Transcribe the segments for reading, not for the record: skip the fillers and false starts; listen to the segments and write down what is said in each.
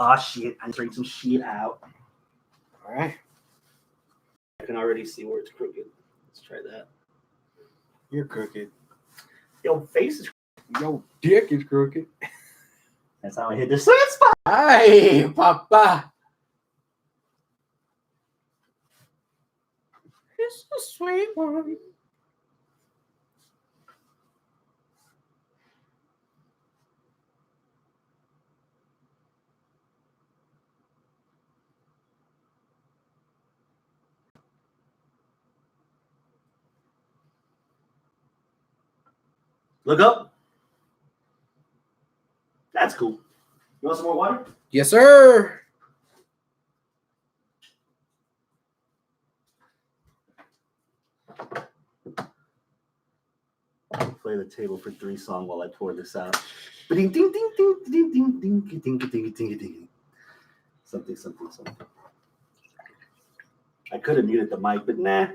Oh, shit. I'm bring some shit out. All right. I can already see where it's crooked. Let's try that. You're crooked. Yo, face is Yo, dick is crooked. That's how I hit the sweet spot. Hi, Papa. It's a sweet one. Look up. That's cool. You want some more water? Yes, sir. Play the table for 3 song while I pour this out. Ding ding ding ding ding ding ding ding ding ding ding. Something. I could have muted the mic, but nah.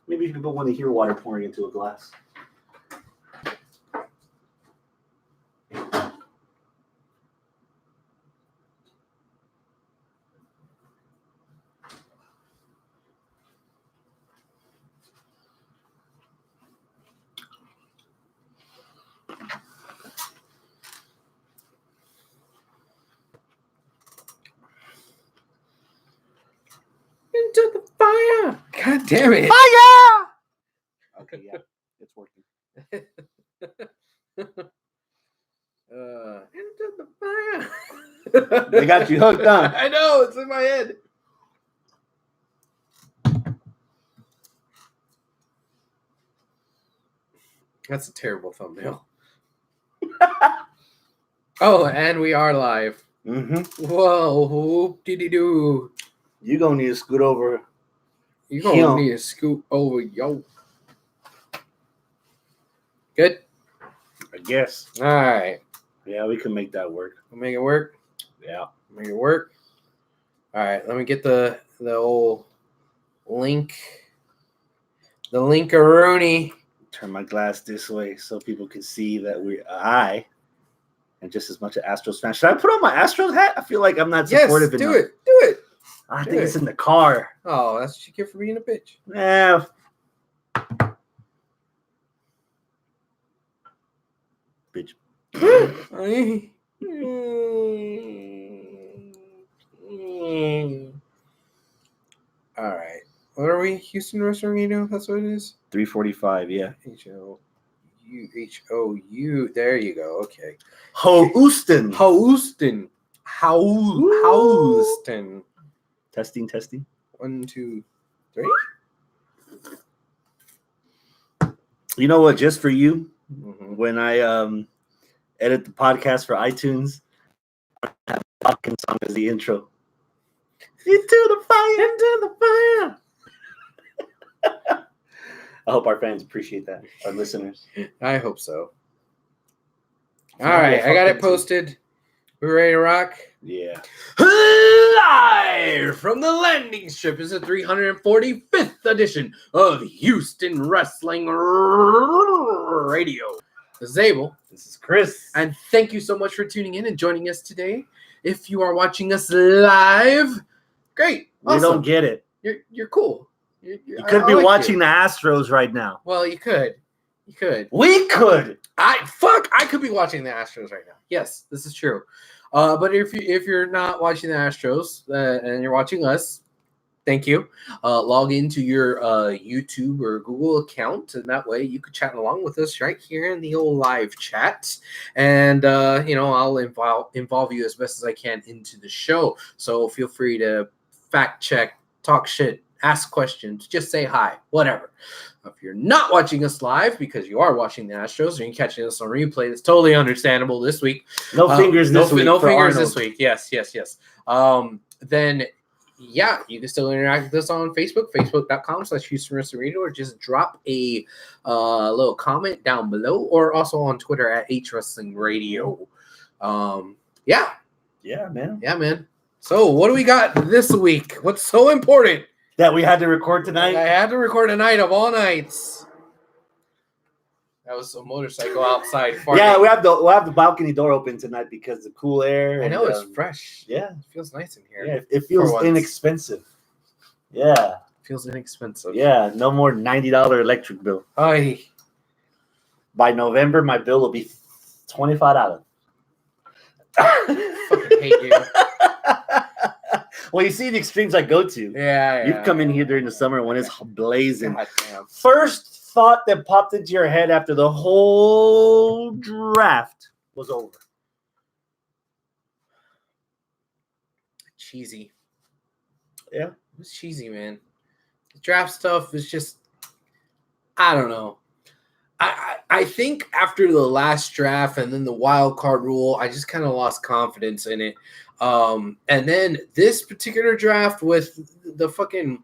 Maybe people want to hear water pouring into a glass. Into the fire. God damn it. Fire! Okay, yeah, it's working. Into the fire. They got you hooked on. I know, it's in my head. That's a terrible thumbnail. Oh, and we are live. Mm-hmm. Whoa, whoop-de-de-doo. You're going to need to scoot over. You're going to need to scoot over, yo. Good? I guess. All right. Yeah, we can make that work. We'll make it work? Yeah. Make it work? All right, let me get the old link. The link-a-rooney. Turn my glass this way so people can see that I am just as much an Astros fan. Should I put on my Astros hat? I feel like I'm not supportive enough. Yes, do it. I think it's in the car. Oh, that's what you get for being a bitch. Yeah. Bitch. All right. What are we? Houston Wrestling Radio? That's what it is? 345, yeah. H-O-U. There you go. Okay. Houston. Houston. Testing. 1, 2, 3. You know what? Just for you, Mm-hmm. when I edit the podcast for iTunes, I have a fucking song as the intro. Into the fire. I hope our fans appreciate that. Our listeners. I hope so. All right. I got it posted. We're ready to rock? Yeah. Live from the landing strip is the 345th edition of Houston Wrestling Radio. This is Abel. This is Chris. And thank you so much for tuning in and joining us today. If you are watching us live, great. We don't get it. You're cool. You could be watching the Astros right now. Well, you could. We could. I could be watching the Astros right now. Yes, this is true. But if you're not watching the Astros and you're watching us, thank you. Log into your YouTube or Google account, and that way you could chat along with us right here in the old live chat. And I'll involve you as best as I can into the show. So feel free to fact check, talk shit, ask questions, just say hi, whatever. If you're not watching us live because you are watching the Astros or you're catching us on replay, it's totally understandable this week. No fingers this week. No fingers this week. Yes. Then, yeah, you can still interact with us on Facebook, facebook.com/Houston Wrestling Radio, or just drop a little comment down below, or also on Twitter at HWrestling Radio. Yeah, man. So what do we got this week? What's so important? That we had to record tonight? I had to record a night of all nights. That was a motorcycle outside. Yeah, we'll have the balcony door open tonight because the cool air. I know it's fresh. Yeah, it feels nice in here. Yeah, it feels inexpensive. Yeah, feels inexpensive. Yeah, no more $90 electric bill. By November, my bill will be $25. Fucking hate you. Well, you see the extremes I go to. Yeah. You've come in here during the summer when it's blazing. God damn. First thought that popped into your head after the whole draft was over. Cheesy. Yeah. It was cheesy, man. The draft stuff is just, I don't know. I think after the last draft and then the wild card rule, I just kind of lost confidence in it. And then this particular draft with the fucking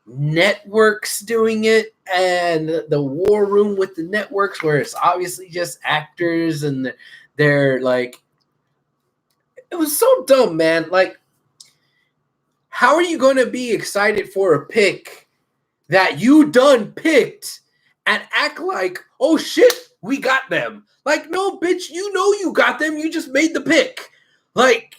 networks doing it and the war room with the networks where it's obviously just actors and they're like, it was so dumb, man. Like, how are you going to be excited for a pick that you done picked and act like, oh shit, we got them? Like, no, bitch, you know you got them. You just made the pick. Like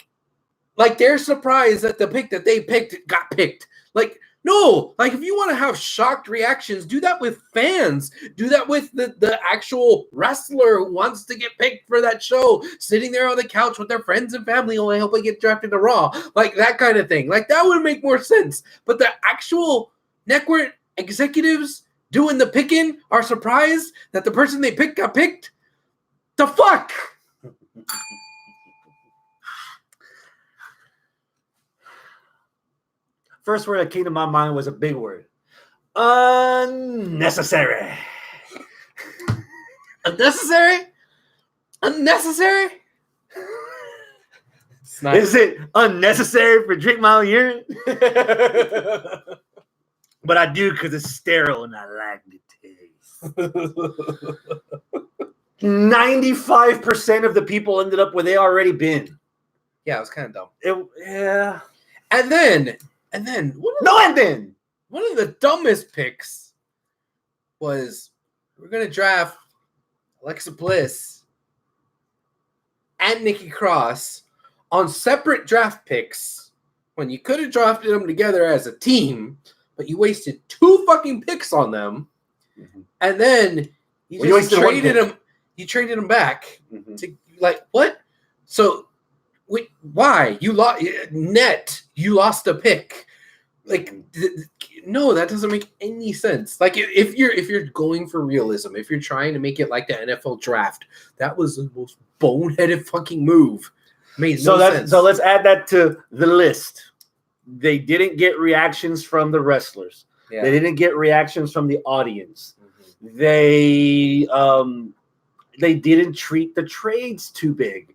they're surprised that the pick that they picked got picked. Like, no, like if you want to have shocked reactions, do that with fans. Do that with the actual wrestler who wants to get picked for that show, sitting there on the couch with their friends and family. Oh, I hope I get drafted to Raw. Like that kind of thing. Like that would make more sense. But the actual network executives doing the picking are surprised that the person they picked got picked? The fuck? First word that came to my mind was a big word. Unnecessary. Unnecessary? Unnecessary? Is it unnecessary for drink my own urine? But I do because it's sterile and I like the taste. 95% of the people ended up where they already been. Yeah, it was kind of dumb. Yeah. And then one of the dumbest picks was we're gonna draft Alexa Bliss and Nikki Cross on separate draft picks when you could have drafted them together as a team, but you wasted 2 fucking picks on them, and then you just traded them. You traded them back to like what? So. Wait, why? You lost You lost a pick. Like, no, that doesn't make any sense. Like, if you're going for realism, if you're trying to make it like the NFL draft, that was the most boneheaded fucking move. Made no sense. So let's add that to the list. They didn't get reactions from the wrestlers. Yeah. They didn't get reactions from the audience. They didn't treat the trades too big.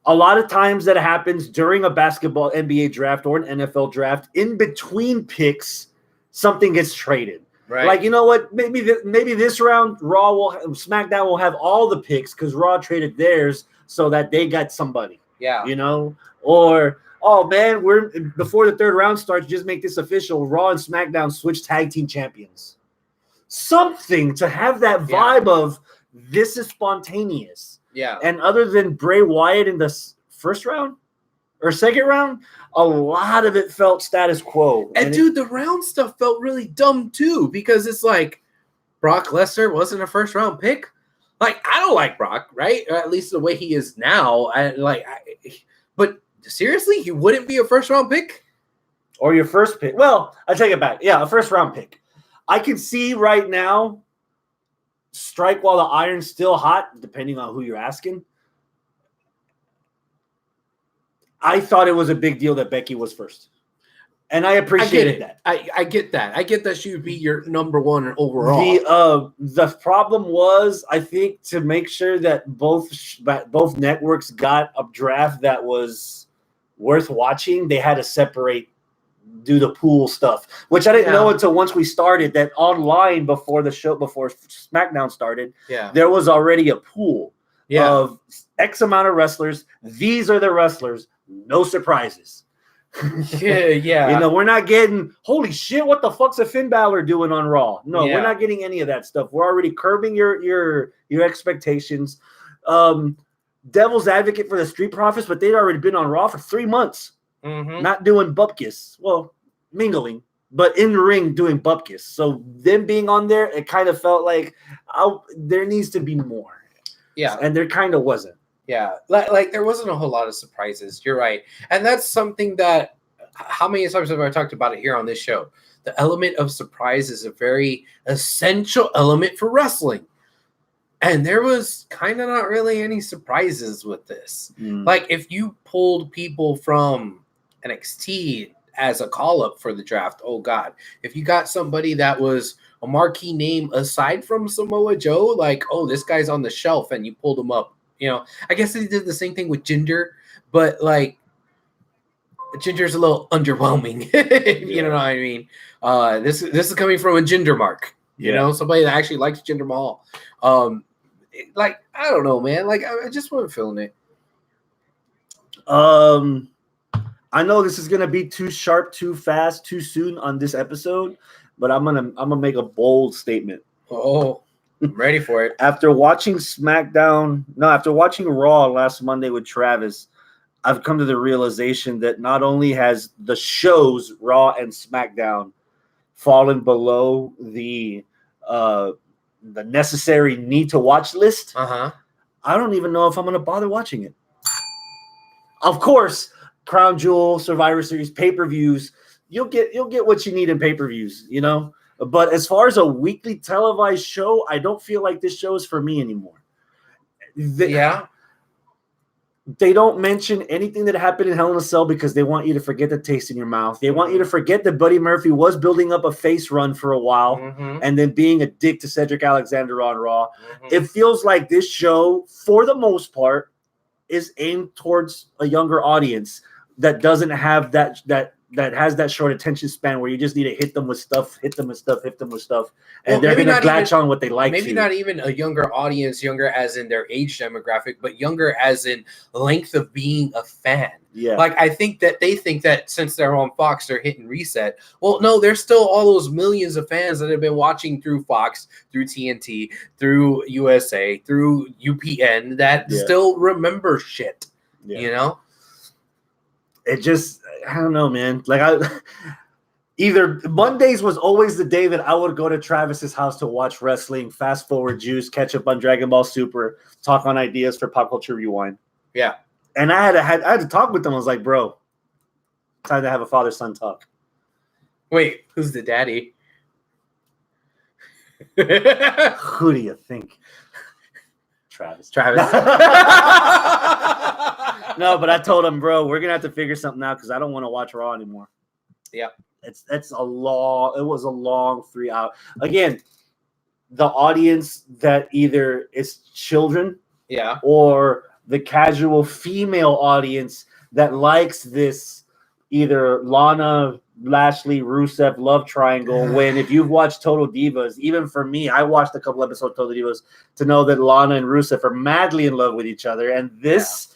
A lot of times that happens during a basketball NBA draft or an NFL draft. In between picks, something gets traded. Right. Like, you know what? Maybe this round, SmackDown will have all the picks because Raw traded theirs so that they got somebody. Yeah. You know? Or, oh, man, we're before the third round starts, just make this official. Raw and SmackDown switch tag team champions. Something to have that vibe of this is spontaneous. Yeah. And other than Bray Wyatt in the first round or second round, a lot of it felt status quo. And dude, the round stuff felt really dumb too, because it's like Brock Lesnar wasn't a first round pick. Like, I don't like Brock, right? Or at least the way he is now. But seriously, he wouldn't be a first round pick? Or your first pick. Well, I take it back. Yeah, a first round pick. I can see right now, strike while the iron's still hot, depending on who you're asking. I thought it was a big deal that Becky was first. And I appreciated that. I get that. I get that she would be your number one overall. The problem was, I think, to make sure that both networks got a draft that was worth watching, they had to separate, do the pool stuff, which I didn't know until once we started that online before SmackDown started. Yeah, there was already a pool of X amount of wrestlers. These are the wrestlers. No surprises. Yeah. You know, we're not getting, holy shit, what the fuck's a Finn Balor doing on Raw? No, we're not getting any of that stuff. We're already curbing your expectations. Devil's advocate for the Street Profits, but they'd already been on Raw for 3 months, not doing bupkis. Well, mingling, but in the ring doing bupkis. So them being on there, it kind of felt like there needs to be more. Yeah. And there kind of wasn't. Yeah. Like there wasn't a whole lot of surprises. You're right. And that's something that, how many times have I talked about it here on this show? The element of surprise is a very essential element for wrestling. And there was kind of not really any surprises with this. Like if you pulled people from NXT as a call-up for the draft, oh God. If you got somebody that was a marquee name aside from Samoa Joe, like, oh, this guy's on the shelf, and you pulled him up. You know, I guess they did the same thing with Jinder, but like Jinder's a little underwhelming. You know what I mean? This is coming from a Jinder mark. You know, somebody that actually likes Jinder Mahal. Like, I don't know, man. Like, I just wasn't feeling it. I know this is gonna be too sharp, too fast, too soon on this episode, but I'm gonna make a bold statement. Oh, I'm ready for it. After watching Raw last Monday with Travis, I've come to the realization that not only has the shows Raw and SmackDown fallen below the necessary need to watch list, I don't even know if I'm going to bother watching it. Of course, Crown Jewel, Survivor Series, pay-per-views, you'll get what you need in pay-per-views, you know? But as far as a weekly televised show, I don't feel like this show is for me anymore. They don't mention anything that happened in Hell in a Cell because they want you to forget the taste in your mouth. They want you to forget that Buddy Murphy was building up a face run for a while and then being a dick to Cedric Alexander on Raw. It feels like this show, for the most part, is aimed towards a younger audience that doesn't have that has that short attention span where you just need to hit them with stuff, and they're going to latch on what they like. Maybe not even a younger audience, younger as in their age demographic, but younger as in length of being a fan. Yeah. Like, I think that they think that since they're on Fox, they're hitting reset. Well, no, there's still all those millions of fans that have been watching through Fox, through TNT, through USA, through UPN that still remember shit, you know? It just, I don't know, man. Like, either Mondays was always the day that I would go to Travis's house to watch wrestling, fast forward juice, catch up on Dragon Ball Super, talk on ideas for Pop Culture Rewind. Yeah. And I had to talk with them. I was like, bro, time to have a father-son talk. Wait, who's the daddy? Who do you think? Travis. No, but I told him, bro, we're gonna have to figure something out because I don't want to watch Raw anymore. Yeah, it was a long 3 hours. Again, the audience that either is children, or the casual female audience that likes this either Lana, Lashley, Rusev love triangle. When if you've watched Total Divas, even for me, I watched a couple episodes of Total Divas to know that Lana and Rusev are madly in love with each other, and this.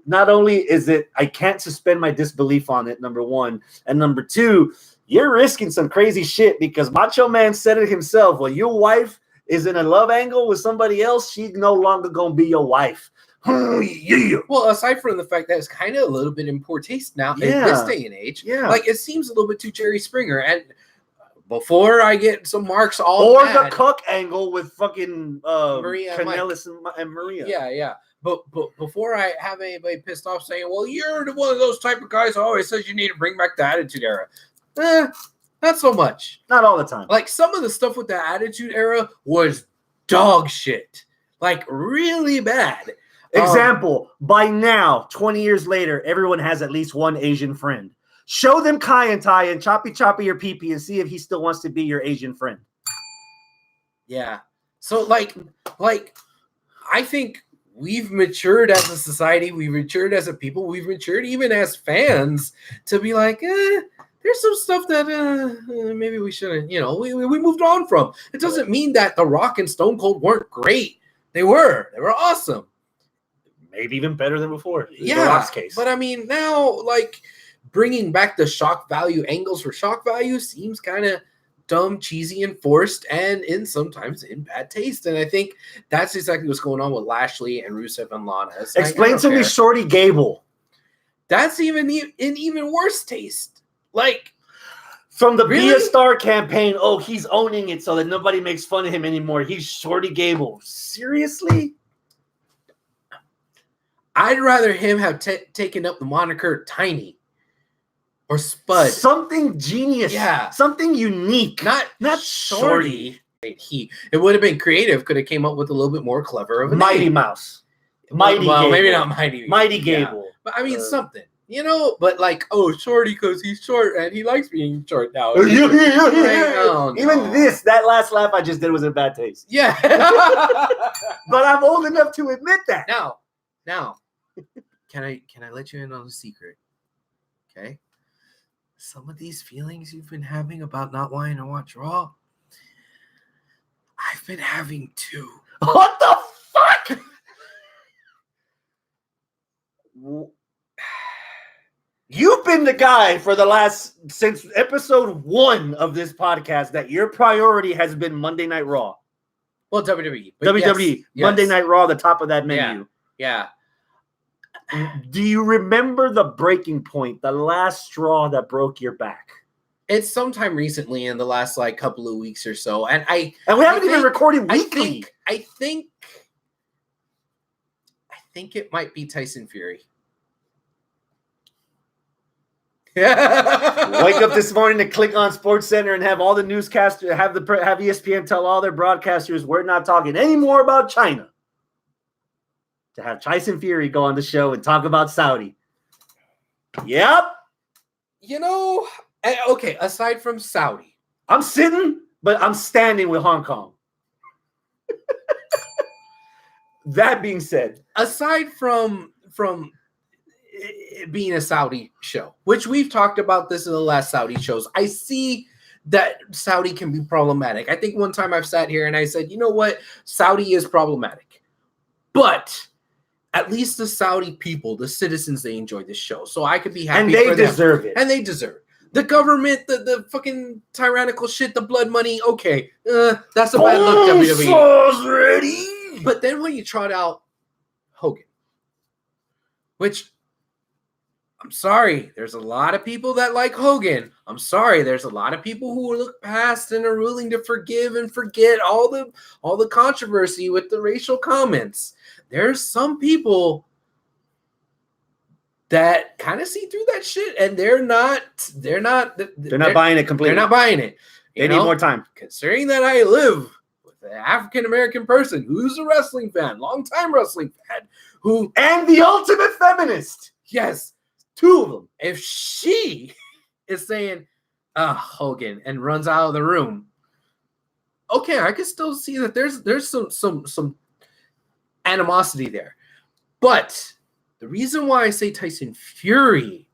Not only is it, I can't suspend my disbelief on it, number one. And number two, you're risking some crazy shit because Macho Man said it himself. Well, your wife is in a love angle with somebody else, she's no longer going to be your wife. Well, aside from the fact that it's kind of a little bit in poor taste now in this day and age. Like, it seems a little bit too Jerry Springer. And before I get some marks all or bad, the Cook angle with fucking Maria Kanellis and Maria. Yeah. But before I have anybody pissed off saying, well, you're one of those type of guys who always says you need to bring back the Attitude Era. Not so much. Not all the time. Like, some of the stuff with the Attitude Era was dog shit. Like, really bad. Example, by now, 20 years later, everyone has at least one Asian friend. Show them Kai and Tai and Choppy or Pee and see if he still wants to be your Asian friend. Yeah. So, like, I think we've matured as a society. We've matured as a people. We've matured even as fans to be like, there's some stuff that maybe we shouldn't, you know, we moved on from. It doesn't mean that The Rock and Stone Cold weren't great. They were awesome. Maybe even better than before. Yeah. The Rock's case. But I mean, now, like, bringing back the shock value angles for shock value seems kind of dumb, cheesy, and forced, and sometimes in bad taste. And I think that's exactly what's going on with Lashley and Rusev and Lana. Explain to me Shorty Gable. That's even in even worse taste. Like, from the Be a Star campaign, he's owning it so that nobody makes fun of him anymore. He's Shorty Gable. Seriously? I'd rather him have taken up the moniker Tiny or Spud. Something genius. Yeah. Something unique. Not Shorty. It would have been creative. Could have came up with a little bit more clever of a Mighty name. Mouse. Mighty Gable. Maybe not Mighty. Mighty Gable. Yeah. But I mean something. But like, Shorty because he's short and he likes being short now. Even that last laugh I just did was in bad taste. Yeah. But I'm old enough to admit that. Now, can I let you in on a secret? Okay. Some of these feelings you've been having about not wanting to watch Raw, I've been having too. What the fuck? You've been the guy since episode 1 of this podcast that your priority has been Monday Night Raw. Well, WWE. WWE. Yes. Monday Night Raw, the top of that menu. Yeah. Do you remember the breaking point, the last straw that broke your back? It's sometime recently in the last couple of weeks or so. And we haven't even recorded weekly. I think it might be Tyson Fury. Wake up this morning to click on SportsCenter and have all the newscasters, have ESPN tell all their broadcasters we're not talking anymore about China. To have Tyson Fury go on the show and talk about Saudi. Yep. Okay, aside from Saudi. I'm sitting, but I'm standing with Hong Kong. That being said. Aside from it being a Saudi show, which we've talked about this in the last Saudi shows, I see that Saudi can be problematic. I think one time I've sat here and I said, you know what? Saudi is problematic. But at least the Saudi people, the citizens, they enjoy this show. So I could be happy and they deserve it. And they deserve it. The government, the fucking tyrannical shit, the blood money, okay. That's a bad look, WWE. Ready. But then when you trot out Hogan, which, I'm sorry, there's a lot of people that like Hogan. I'm sorry, there's a lot of people who look past and are willing to forgive and forget all the controversy with the racial comments. There's some people that kind of see through that shit, and they're not buying it completely. They're not buying it. They need more time. Considering that I live with an African-American person who's a wrestling fan, longtime wrestling fan, and the ultimate feminist. Yes. 2 of them. If she is saying, Hogan, and runs out of the room, okay, I can still see that there's some animosity there. But the reason why I say Tyson Fury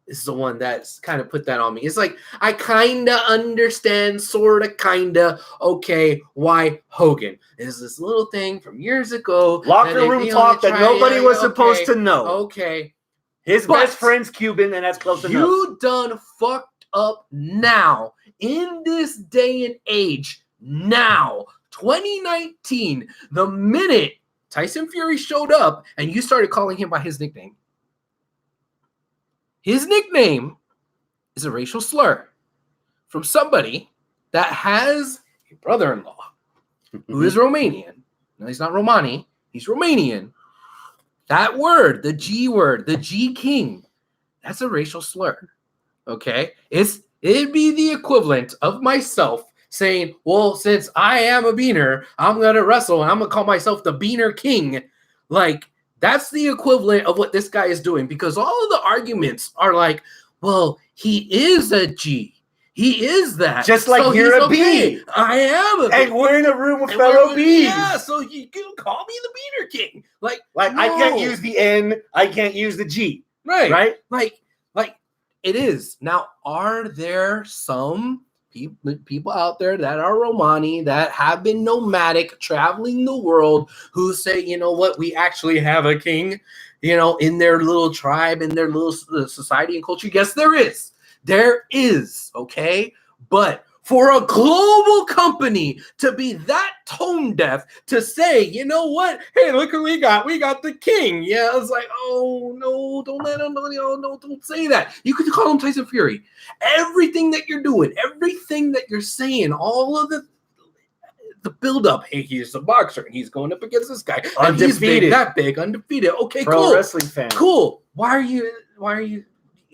is the one that's kind of put that on me. It's like, I kind of understand, sort of, kind of, okay, why Hogan. There's this little thing from years ago. Locker room talk that nobody was supposed to know. Okay. His best friend's Cuban, and that's close enough. You done fucked up now, in this day and age, now, 2019, the minute Tyson Fury showed up and you started calling him by his nickname. His nickname is a racial slur from somebody that has a brother-in-law who is Romanian. No, he's not Romani. He's Romanian. That word, the G word, the G king, that's a racial slur. Okay? It'd be the equivalent of myself saying, well, since I am a beaner, I'm going to wrestle and I'm going to call myself the Beaner King. Like, that's the equivalent of what this guy is doing, because all of the arguments are like, well, he is a G. He is that. Just like, so you're a B. I am a B. And we're in a room with fellow Bs. Yeah, so you can call me the Beaner King. Like no. I can't use the N. I can't use the G. Right. Right? Like it is. Now, are there some people out there that are Romani, that have been nomadic, traveling the world, who say, you know what, we actually have a king, you know, in their little tribe, in their little society and culture. Yes, there is. There is, okay? But for a global company to be that tone deaf, to say, you know what? Hey, look who we got. We got the king. Yeah, I was like, oh, no, don't let him, no, don't say that. You could call him Tyson Fury. Everything that you're doing, everything that you're saying, all of the build-up. Hey, he's a boxer, and he's going up against this guy. And he's big, that big, undefeated. Okay, Pro wrestling fan. Cool. Why are you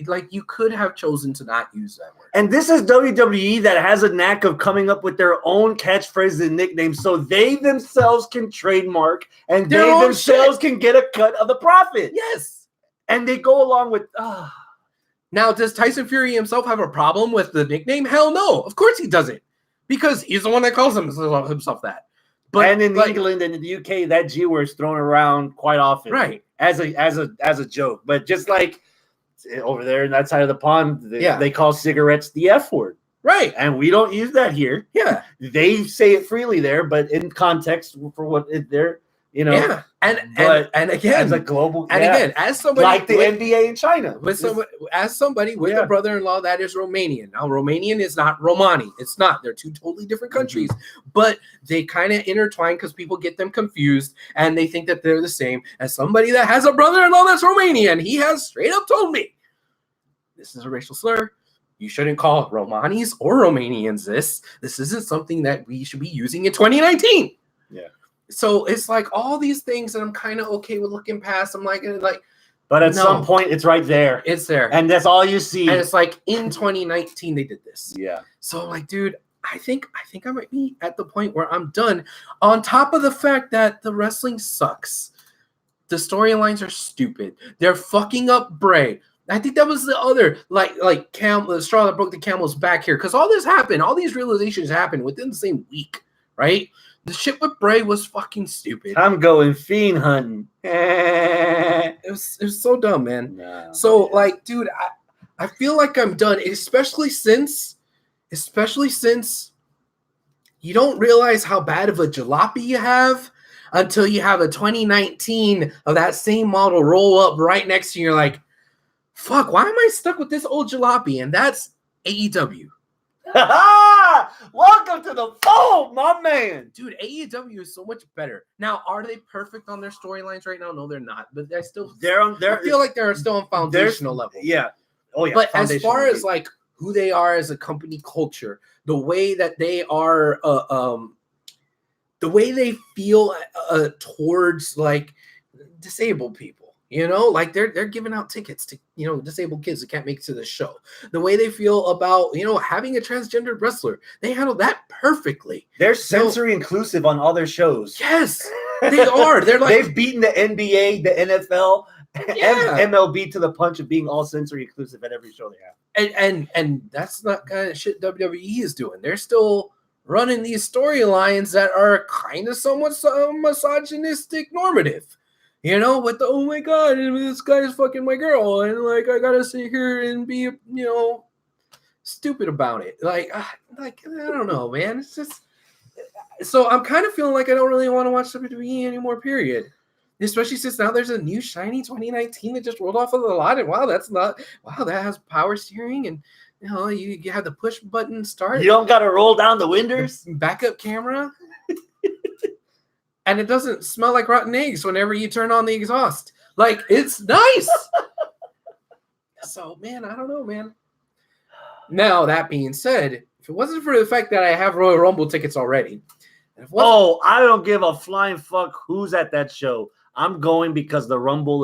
like, you could have chosen to not use that word. And this is WWE that has a knack of coming up with their own catchphrases and nicknames so they themselves can trademark and they themselves can get a cut of the profit. Yes. And they go along with Now, does Tyson Fury himself have a problem with the nickname? Hell no. Of course he doesn't. Because he's the one that calls himself that. But and in England and in the UK, that G word is thrown around quite often. Right. As a joke. But just like over there in that side of the pond, they call cigarettes the F word. Right. And we don't use that here. Yeah. They say it freely there, but in context for what they're, you know. Yeah. And again, as a global, again, as somebody like the NBA in China, as somebody with a brother-in-law that is Romanian. Now, Romanian is not Romani. It's not. They're two totally different countries, but they kind of intertwine because people get them confused and they think that they're the same. As somebody that has a brother-in-law that's Romanian, he has straight up told me, this is a racial slur. You shouldn't call Romanis or Romanians this. This isn't something that we should be using in 2019. Yeah. So it's like all these things that I'm kind of okay with looking past. I'm like, but at some point it's right there. It's there. And that's all you see. And it's like in 2019 they did this. Yeah. So I'm like, dude, I think I might be at the point where I'm done. On top of the fact that the wrestling sucks. The storylines are stupid. They're fucking up Bray. I think that was the other, the straw that broke the camel's back here. Because all this happened, all these realizations happened within the same week, right? The shit with Bray was fucking stupid. I'm going fiend hunting. It was so dumb, man. Dude, I feel like I'm done, especially since you don't realize how bad of a jalopy you have until you have a 2019 of that same model roll up right next to you. You're like, fuck, why am I stuck with this old jalopy? And that's AEW. Welcome to the fold, my man. Dude, AEW is so much better. Now, are they perfect on their storylines right now? No, they're not. But I feel like they're still on foundational level. Yeah. Oh, yeah. But as far as like who they are as a company culture, the way that they are, the way they feel towards like disabled people. You know, like they're giving out tickets to, you know, disabled kids that can't make it to the show. The way they feel about, you know, having a transgender wrestler, they handle that perfectly. They're sensory inclusive on all their shows. Yes, they are. They're like, they've beaten the NBA, the NFL, MLB to the punch of being all sensory inclusive at every show they have. And that's not kind of shit WWE is doing. They're still running these storylines that are kind of somewhat misogynistic normative. You know, with the, oh my God, this guy is fucking my girl, and like I gotta sit here and be, you know, stupid about it. Like I don't know, man. It's just so I'm kind of feeling like I don't really want to watch WWE anymore. Period. Especially since now there's a new shiny 2019 that just rolled off of the lot, and that has power steering, and you know you have the push button start. You don't gotta roll down the windows. Backup camera. And it doesn't smell like rotten eggs whenever you turn on the exhaust. Like, it's nice. So, man, I don't know, man. Now, that being said, if it wasn't for the fact that I have Royal Rumble tickets already. I don't give a flying fuck who's at that show. I'm going because the Rumble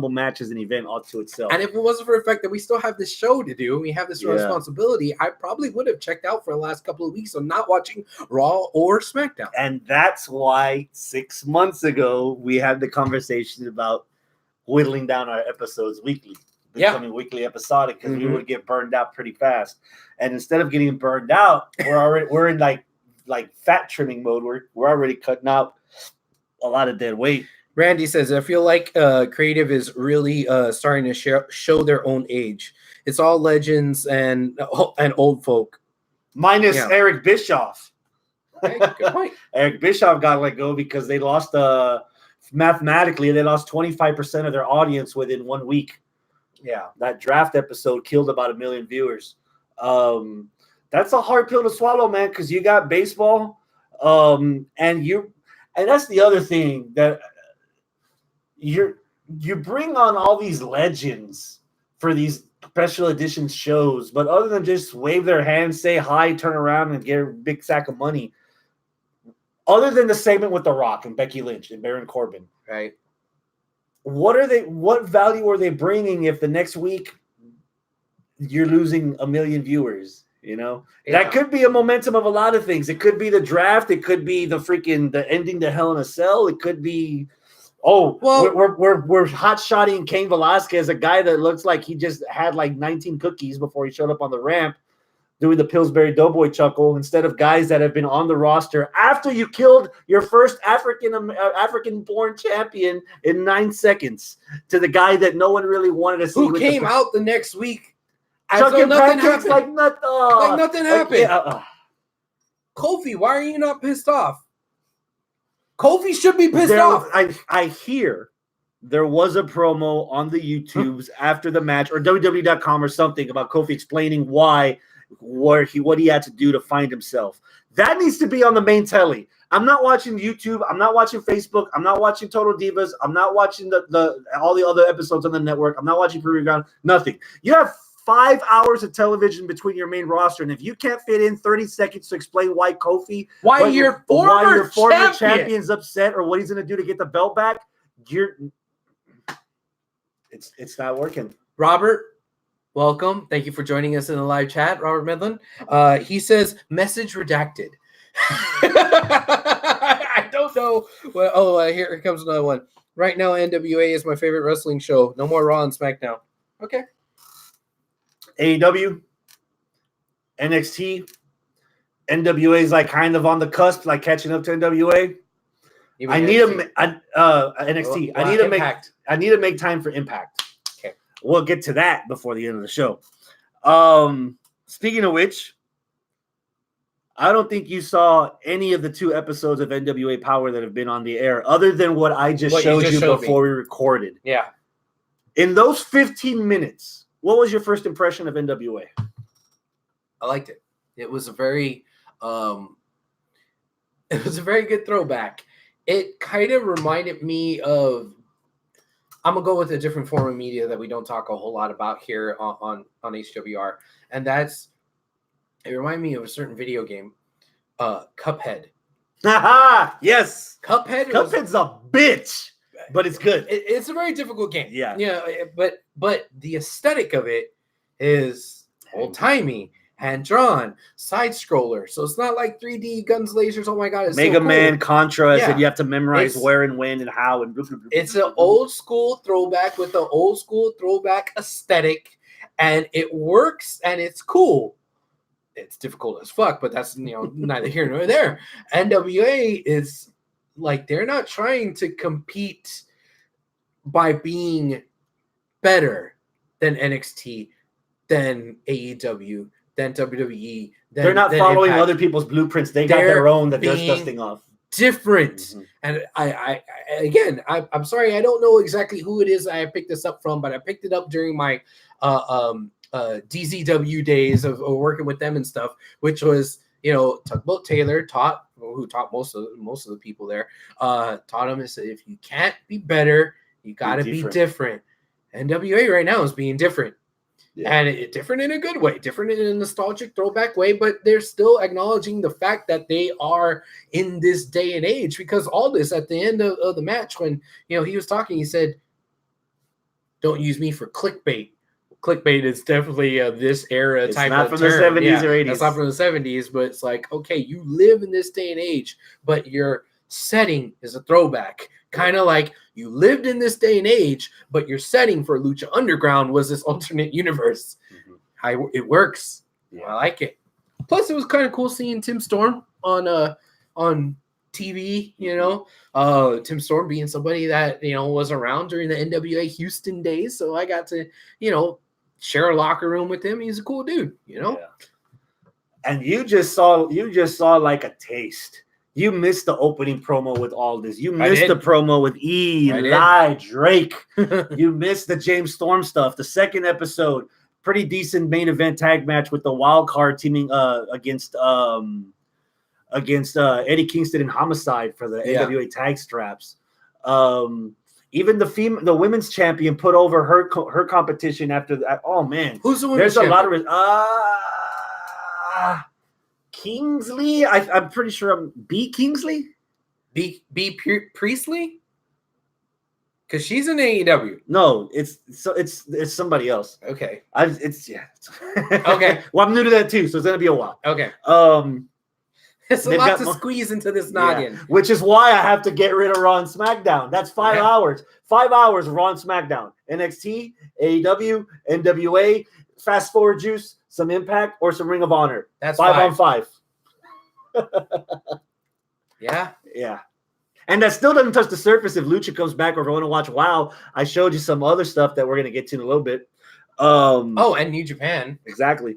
match is an event all to itself. And if it wasn't for the fact that we still have this show to do and we have this responsibility, I probably would have checked out for the last couple of weeks of not watching Raw or SmackDown. And that's why 6 months ago we had the conversation about whittling down our episodes weekly, becoming weekly episodic, because we would get burned out pretty fast. And instead of getting burned out, we're in like fat trimming mode. We're already cutting out a lot of dead weight. Randy says, I feel like creative is really starting to show their own age. It's all legends and old folk. minus Eric Bischoff. Okay, good point. Eric Bischoff got let go because they lost mathematically, they lost 25% of their audience within 1 week. Yeah. That draft episode killed about 1 million viewers. That's a hard pill to swallow, man, because you got baseball. And that's the other thing that you bring on all these legends for these special edition shows, but other than just wave their hands, say hi, turn around, and get a big sack of money, other than the segment with The Rock and Becky Lynch and Baron Corbin, right? What value are they bringing if the next week you're losing 1 million viewers? That could be a momentum of a lot of things. It could be the draft. It could be the ending to Hell in a Cell. It could be, we're hot-shotting Cain Velasquez, a guy that looks like he just had like 19 cookies before he showed up on the ramp, doing the Pillsbury Doughboy chuckle, instead of guys that have been on the roster after you killed your first African-born champion in 9 seconds, to the guy that no one really wanted to see. Who came out the next week chucking pancakes like nothing happened. Kofi, why are you not pissed off? Kofi should be pissed off. I hear there was a promo on the YouTubes after the match, or WWE.com or something, about Kofi explaining what he had to do to find himself. That needs to be on the main telly. I'm not watching YouTube. I'm not watching Facebook. I'm not watching Total Divas. I'm not watching all the other episodes on the network. I'm not watching Premium Ground. Nothing. You have 5 hours of television between your main roster, and if you can't fit in 30 seconds to explain why your former champion's upset or what he's going to do to get the belt back, it's not working. Robert, welcome. Thank you for joining us in the live chat, Robert Midland. He says, message redacted. I don't know. Well, here comes another one. Right now, NWA is my favorite wrestling show. No more Raw and SmackDown. Okay. AEW, NXT, NWA is like kind of on the cusp, like catching up to NWA. I need NXT. I need to make time for Impact. Okay, we'll get to that before the end of the show. Speaking of which, I don't think you saw any of the 2 episodes of NWA Power that have been on the air, other than what I just showed you before we recorded. Yeah. In those 15 minutes, what was your first impression of NWA? I liked it. It was a very good throwback. It kind of reminded me of, I'm going to go with a different form of media that we don't talk a whole lot about here on HWR. And it reminded me of a certain video game, Cuphead. Yes. Cuphead's a bitch, but it's good. It's a very difficult game. Yeah. But the aesthetic of it is old-timey, hand-drawn, side-scroller. So it's not like 3D guns, lasers. Oh, my God. It's Mega so cool. Man, Contra, and you have to memorize where and when and how. And it's an old-school throwback with an old-school throwback aesthetic, and it works, and it's cool. It's difficult as fuck, but that's, neither here nor there. NWA is like, they're not trying to compete by being better than NXT, than AEW, than WWE. They're not following Impact. Other people's blueprints. They got their own that they're dusting off. Different. Mm-hmm. And I'm sorry, I don't know exactly who it is I picked this up from, but I picked it up during my DZW days of working with them and stuff, which was, Tugboat Taylor who taught most of the people there, taught him, and said, if you can't be better, you got to be different. NWA right now is being different. Yeah. And different in a good way, different in a nostalgic throwback way, but they're still acknowledging the fact that they are in this day and age, because all this at the end of the match, when he was talking, he said, don't use me for clickbait. Clickbait is definitely this era it's type not of from term. The 70s or 80s. It's not from the 70s, but it's like, okay, you live in this day and age, but your setting is a throwback. Kind of like you lived in this day and age, but your setting for Lucha Underground was this alternate universe. Mm-hmm. It works. Yeah. I like it. Plus, it was kind of cool seeing Tim Storm on TV. Tim Storm being somebody that was around during the NWA Houston days, so I got to share a locker room with him. He's a cool dude. Yeah. And you just saw like a taste. You missed the opening promo with Aldis. You missed the promo with Eli Drake. You missed the James Storm stuff. The second episode, pretty decent main event tag match with the wild card teaming against Eddie Kingston and Homicide for the NWA tag straps. Even the women's champion put over her competition after that. Oh man, who's the women's champion? There's a lot of Kingsley. I'm pretty sure I'm B Kingsley. B Priestley. Because she's in AEW. No, it's somebody else. Okay. Okay. Well, I'm new to that too, so it's gonna be a while. Okay. It's a lot to squeeze into this noggin. Which is why I have to get rid of Raw and SmackDown. That's 5 hours. 5 hours of Raw and SmackDown. NXT, AEW, NWA, Fast Forward Juice, some Impact, or some Ring of Honor. That's 5 on 5. Yeah. Yeah. And that still doesn't touch the surface if Lucha comes back or if I want to watch WoW. I showed you some other stuff that we're going to get to in a little bit. And New Japan. Exactly.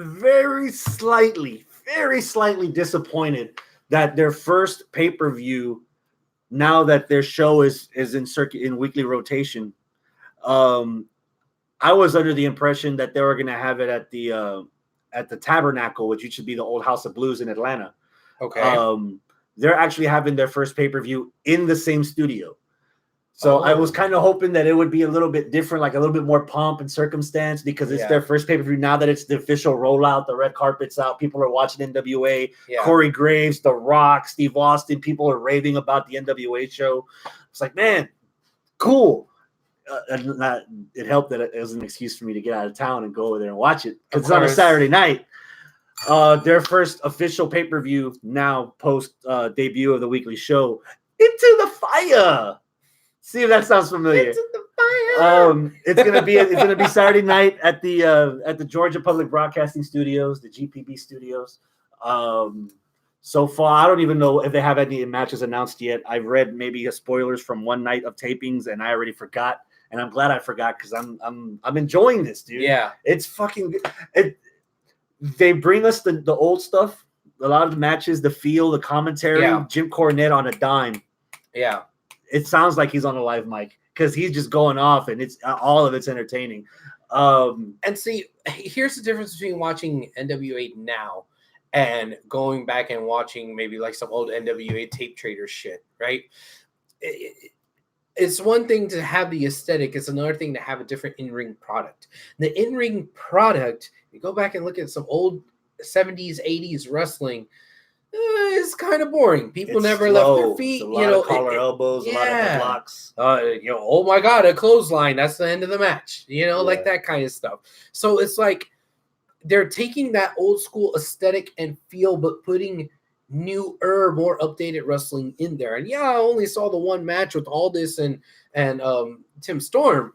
Very slightly disappointed that their first pay-per-view, now that their show is in weekly rotation, I was under the impression that they were going to have it at the Tabernacle, which used to be the old House of Blues in Atlanta. Okay. They're actually having their first pay-per-view in the same studio. So I was kind of hoping that it would be a little bit different, like a little bit more pomp and circumstance, because it's their first pay-per-view. Now that it's the official rollout, the red carpet's out, people are watching NWA, Corey Graves, The Rock, Steve Austin, people are raving about the NWA show. It's like, man, cool. It helped that it was an excuse for me to get out of town and go over there and watch it, because it's on a Saturday night. Their first official pay-per-view now post debut of the weekly show, Into the Fire. See if that sounds familiar. Into the Fire. It's gonna be Saturday night at the Georgia Public Broadcasting Studios, the GPB Studios. So far, I don't even know if they have any matches announced yet. I've read maybe spoilers from one night of tapings, and I already forgot. And I'm glad I forgot, because I'm enjoying this, dude. Yeah, it's fucking good. They bring us the old stuff, a lot of the matches, the feel, the commentary. Jim Cornette on a dime. Yeah. It sounds like he's on a live mic, because he's just going off, and it's all of it's entertaining. And see, here's the difference between watching NWA now and going back and watching maybe like some old NWA tape trader shit, right? It's one thing to have the aesthetic. It's another thing to have a different in-ring product. The in-ring product, you go back and look at some old 70s, 80s wrestling, it's kind of boring. People never left their feet. A lot of collar elbows, a lot of blocks. Oh my God, a clothesline. That's the end of the match. Like that kind of stuff. So it's like they're taking that old school aesthetic and feel, but putting newer, more updated wrestling in there. And I only saw the one match with Aldis and Tim Storm.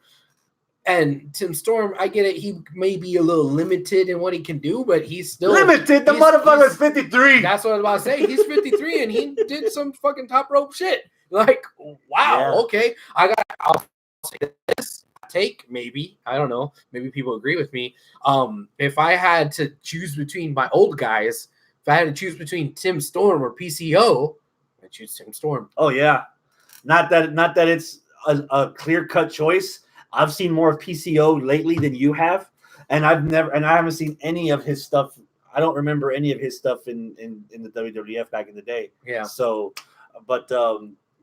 And Tim Storm, I get it. He may be a little limited in what he can do, but he's still limited. The motherfucker's 53. That's what I was about to say. He's 53, and he did some fucking top rope shit. Like, wow, okay. I'll say this take, maybe. I don't know. Maybe people agree with me. If I had to choose between my old guys, if I had to choose between Tim Storm or PCO, I'd choose Tim Storm. Oh yeah, not that it's a clear-cut choice. I've seen more of PCO lately than you have, and I haven't seen any of his stuff. I don't remember any of his stuff in the WWF back in the day. Yeah. So, but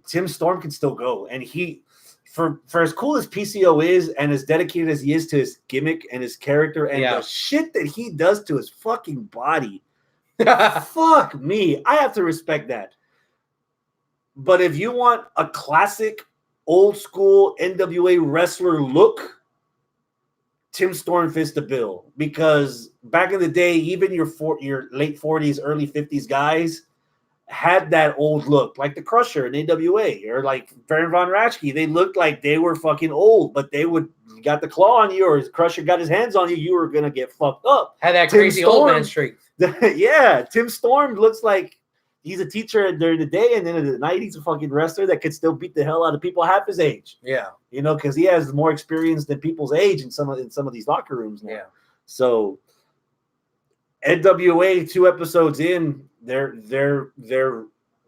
Tim Storm can still go, and he, for as cool as PCO is, and as dedicated as he is to his gimmick and his character, and the shit that he does to his fucking body, fuck me, I have to respect that. But if you want a classic, old school NWA wrestler look, Tim Storm fits the bill, because back in the day, even your late 40s, early 50s guys had that old look, like the Crusher in AWA, or like Baron Von Raschke. They looked like they were fucking old, but they would got the claw on you, or Crusher got his hands on you, you were gonna get fucked up. Had that crazy old man streak. Yeah, Tim Storm looks like he's a teacher during the day, and then at the night he's a fucking wrestler that could still beat the hell out of people half his age. Yeah, because he has more experience than people's age in some of these locker rooms now. Yeah. So NWA 2 episodes in, they're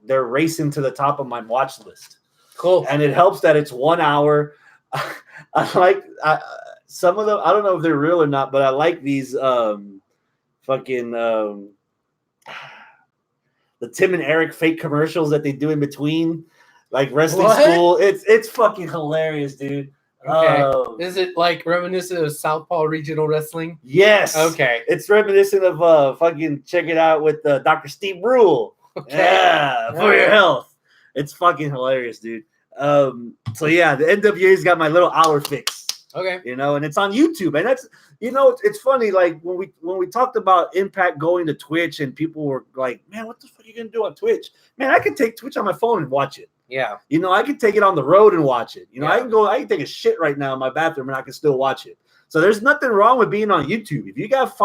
racing to the top of my watch list. Cool. And it helps that it's 1 hour. I like some of them. I don't know if they're real or not, but I like these the Tim and Eric fake commercials that they do in between, like wrestling school. It's fucking hilarious, dude. Okay. Is it like reminiscent of Southpaw Regional Wrestling? Yes. Okay. It's reminiscent of fucking check it out with Dr. Steve Brule. Okay. Yeah, for your health. It's fucking hilarious, dude. So yeah, the NWA's got my little hour fix. Okay. You know, and it's on YouTube, and that's, you know, it's funny. Like when we talked about Impact going to Twitch, and people were like, "Man, what the fuck are you gonna do on Twitch?" Man, I can take Twitch on my phone and watch it. Yeah. You know, I can take it on the road and watch it. You know, I can take a shit right now in my bathroom and I can still watch it. So there's nothing wrong with being on YouTube. If you got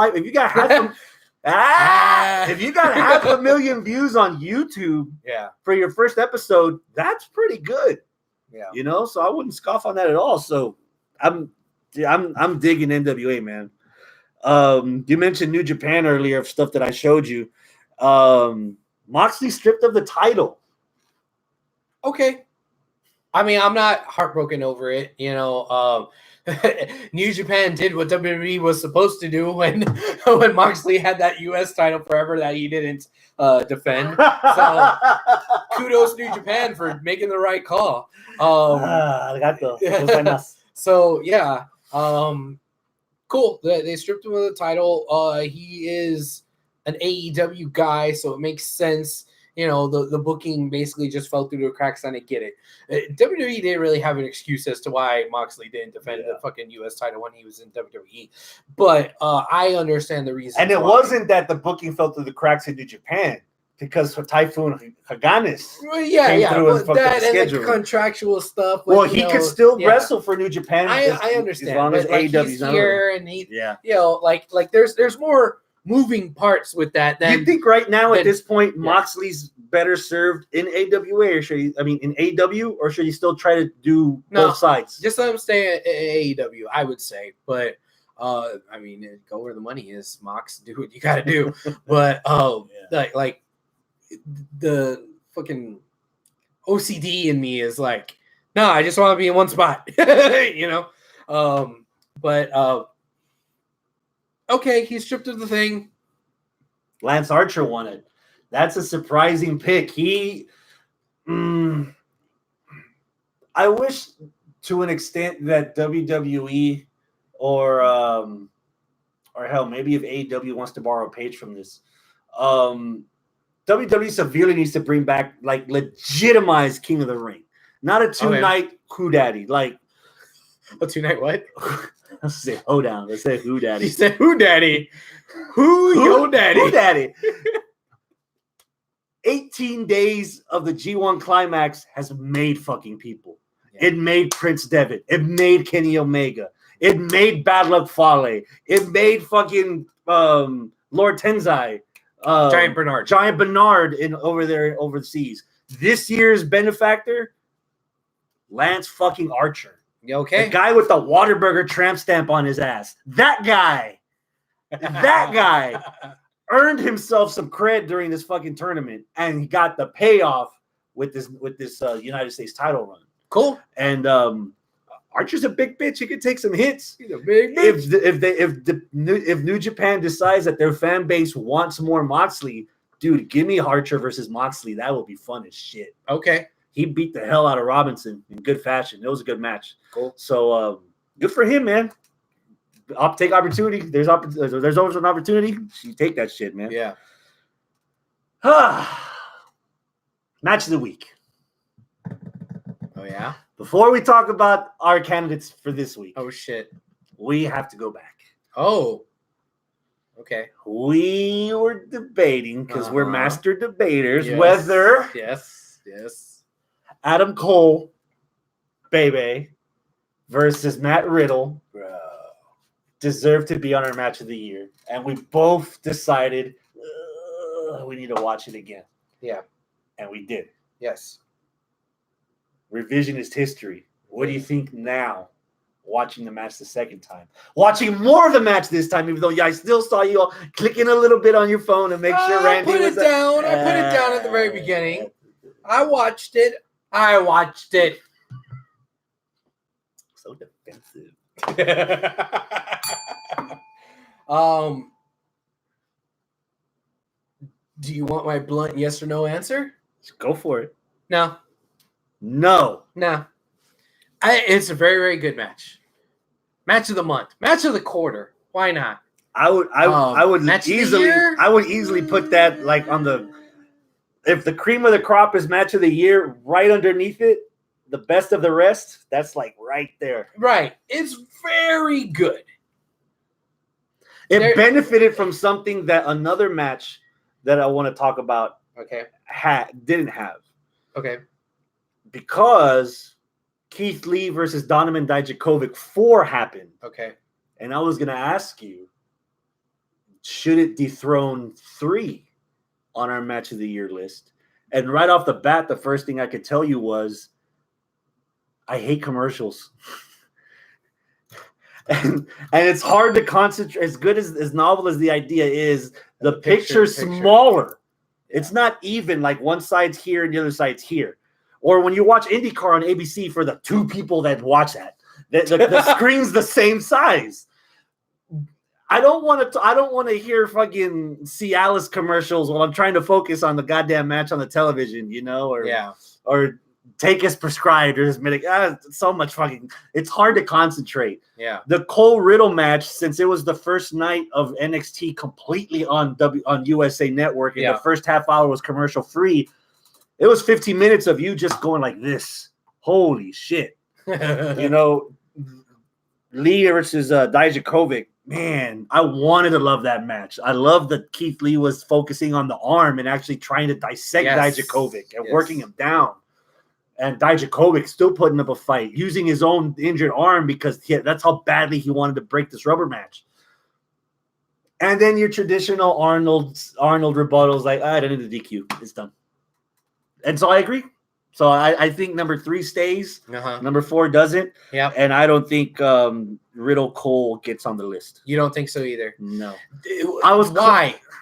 half a million views on YouTube, for your first episode, that's pretty good. Yeah. You know, so I wouldn't scoff on that at all. So I'm digging NWA, man. You mentioned New Japan earlier of stuff that I showed you. Moxley stripped of the title. Okay. I mean, I'm not heartbroken over it. You know, New Japan did what WWE was supposed to do when Moxley had that U.S. title forever that he didn't defend. So kudos New Japan for making the right call. So yeah, cool. They stripped him of the title. He is an AEW guy, so it makes sense. You know, the booking basically just fell through the cracks, and I get it. WWE didn't really have an excuse as to why Moxley didn't defend the fucking U.S. title when he was in WWE. But I understand the reason. And it wasn't that the booking fell through the cracks in New Japan, because Typhoon Haganis came through and the contractual stuff. Well, he could still wrestle for New Japan. I understand. As long as AEW's not here, and he, you know, like there's more moving parts with that. Do you think right now at this point Moxley's better served in AWA, or should he? I mean, in AEW, or should he still try to do both sides? Just let him stay at AEW, I would say. But I mean, go where the money is. Mox, do what you got to do. But like the fucking OCD in me is like, no, I just want to be in one spot. You know. But okay, he stripped of the thing. Lance Archer won it. That's a surprising pick. I wish to an extent that WWE or hell, maybe if AEW wants to borrow a page from this, WWE severely needs to bring back, like, legitimize King of the Ring. Not a 2-night Who Daddy. Like, a 2-night what? Let's say hoedown. Let's say Who Daddy. He said Who Daddy. Who Daddy. Who Daddy. 18 days of the G1 Climax has made fucking people. Yeah. It made Prince Devitt. It made Kenny Omega. It made Bad Luck Fale. It made fucking Lord Tenzai. Giant Bernard in over there overseas. This year's benefactor, Lance fucking Archer. Okay. The guy with the Whataburger tramp stamp on his ass. That guy earned himself some cred during this fucking tournament, and he got the payoff with this United States title run. Cool. And Archer's a big bitch. He could take some hits. He's a big bitch. If New Japan decides that their fan base wants more Moxley, dude, give me Archer versus Moxley. That will be fun as shit. Okay. He beat the hell out of Robinson in good fashion. It was a good match. Cool. So good for him, man. I'll take opportunity. There's always an opportunity. You take that shit, man. Yeah. Match of the week. Oh, yeah? Before we talk about our candidates for this week. Oh, shit. We have to go back. Oh. Okay. We were debating, because we're master debaters, whether Adam Cole, Bebe, versus Matt Riddle deserved to be on our match of the year. And we both decided we need to watch it again. Yeah. And we did. Yes. Revisionist history. What do you think now? watching the match the second time, watching more of the match this time, even though I still saw you all clicking a little bit on your phone to make sure Randy I put it down at the very beginning. I watched it. So defensive. Do you want my blunt yes or no answer? Just go for it. No. It's a very, very good match. Match of the month. Match of the quarter. Why not? I would easily put that like on the, if the cream of the crop is match of the year, right underneath it, the best of the rest, that's like right there. Right. It's very good. It benefited from something that another match that I want to talk about didn't have. Okay. Because Keith Lee versus Donovan Dijakovic 4 happened. Okay. And I was going to ask you, should it dethrone 3 on our match of the year list? And right off the bat, the first thing I could tell you was, I hate commercials. and it's hard to concentrate. As good as novel as the idea is, the picture's smaller. It's not even like one side's here and the other side's here. Or when you watch IndyCar on ABC, for the 2 people that watch that, the screen's the same size. I don't want to hear fucking Cialis commercials while I'm trying to focus on the goddamn match on the television, or take as prescribed or as medic. So much fucking. It's hard to concentrate. Yeah. The Cole Riddle match, since it was the first night of NXT completely on USA Network, and the first half hour was commercial free. It was 15 minutes of you just going like this. Holy shit. Lee versus Dijakovic. Man, I wanted to love that match. I love that Keith Lee was focusing on the arm and actually trying to dissect Dijakovic and working him down. And Dijakovic still putting up a fight, using his own injured arm because that's how badly he wanted to break this rubber match. And then your traditional Arnold rebuttals like, I don't need the DQ. It's done. And so I agree. So I think number 3 stays. Number 4 doesn't. Yeah. And I don't think Riddle Cole gets on the list. You don't think so either? No.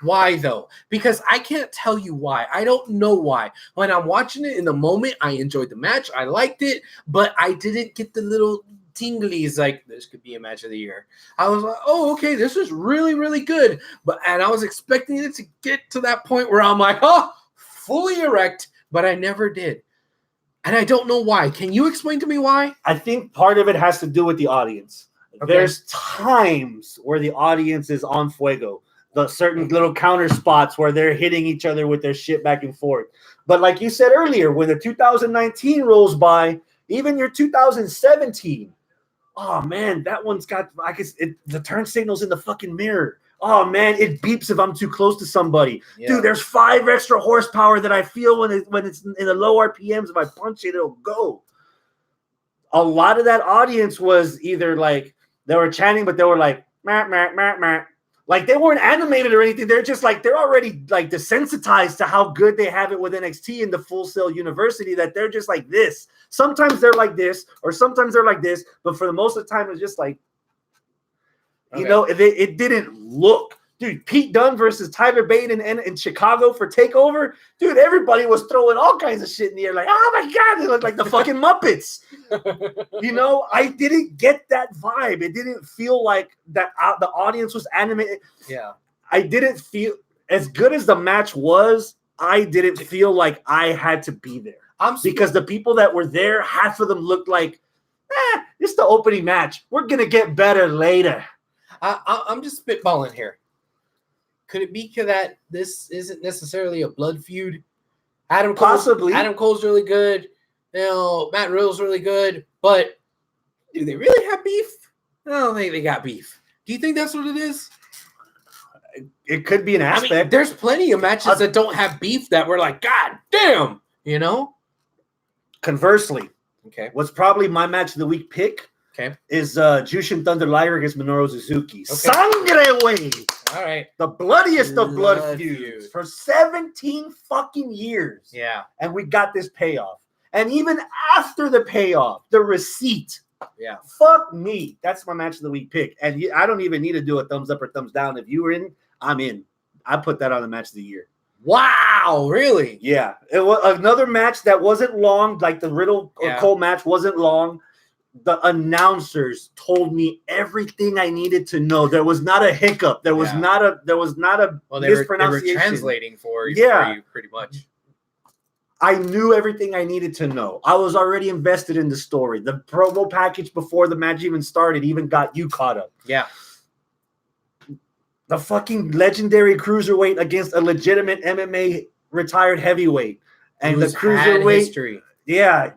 Why though? Because I can't tell you why. I don't know why. When I'm watching it in the moment, I enjoyed the match. I liked it, but I didn't get the little tinglies like this could be a match of the year. I was like, oh, okay, this is really, really good. And I was expecting it to get to that point where I'm like, oh, fully erect, but I never did. And I don't know why. Can you explain to me why? I think part of it has to do with the audience. Okay. There's times where the audience is on fuego. The certain little counter spots where they're hitting each other with their shit back and forth. But like you said earlier, when the 2019 rolls by, even your 2017, oh man, that one's got, the turn signal's in the fucking mirror. Oh man, it beeps if I'm too close to somebody. Yeah. Dude, there's 5 extra horsepower that I feel when it's in the low RPMs. If I punch it, it'll go. A lot of that audience was either like they were chanting, but they were like, meh, meh, meh, meh. Like they weren't animated or anything. They're just like, they're already like desensitized to how good they have it with NXT in the Full Sail University, that they're just like this. Sometimes they're like this, or sometimes they're like this, but for the most of the time, it's just like, it didn't look. Dude, Pete Dunne versus Tyler Bate in Chicago for TakeOver. Dude, everybody was throwing all kinds of shit in the air. Like, oh my God, they look like the fucking Muppets. I didn't get that vibe. It didn't feel like that the audience was animated. Yeah. I didn't feel, as good as the match was, I didn't feel like I had to be there. Because the people that were there, half of them looked like, it's the opening match. We're going to get better later. I'm just spitballing here. Could it be that this isn't necessarily a blood feud? Possibly. Adam Cole's really good. Matt Riddle's really good. But do they really have beef? I don't think they got beef. Do you think that's what it is? It could be an aspect. I mean, there's plenty of matches that don't have beef that we're like, God damn, Conversely, what's probably my match of the week pick is Jushin Thunder Liger against Minoru Suzuki. Okay. Sangre way. All right. The bloodiest of blood feuds for 17 fucking years. Yeah. And we got this payoff. And even after the payoff, the receipt Yeah. Fuck me. That's my match of the week pick. And I don't even need to do a thumbs up or thumbs down. If you were in, I'm in. I put that on the match of the year. Wow, really? Yeah. It was another match that wasn't long, like the Riddle Cole match wasn't long. The announcers told me everything I needed to know. There was not a hiccup. There was not a mispronunciation. They were translating for you pretty much. I knew everything I needed to know. I was already invested in the story. The promo package before the match even started even got you caught up. Yeah. The fucking legendary cruiserweight against a legitimate MMA retired heavyweight. And the cruiserweight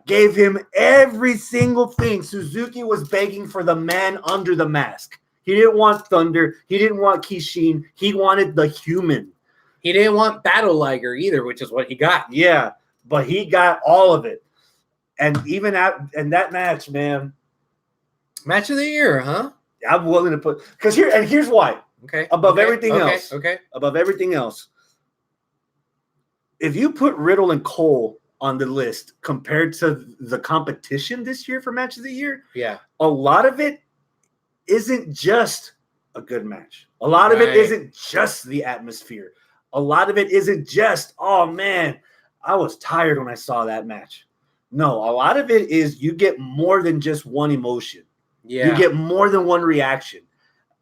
gave him every single thing. Suzuki was begging for the man under the mask. He didn't want Thunder. He didn't want Kishin. He wanted the human. He didn't want Battle Liger either, which is what he got. Yeah. But he got all of it. And even that match, man. Match of the year, huh? I'm willing to put here's why. Okay. Above everything else. Okay. Above everything else. If you put Riddle and Cole on the list compared to the competition this year for match of the year, a lot of it isn't just a good match. A lot of it isn't just the atmosphere. A lot of it isn't just, oh man, I was tired when I saw that match. No, a lot of it is you get more than just one emotion. Yeah. You get more than one reaction.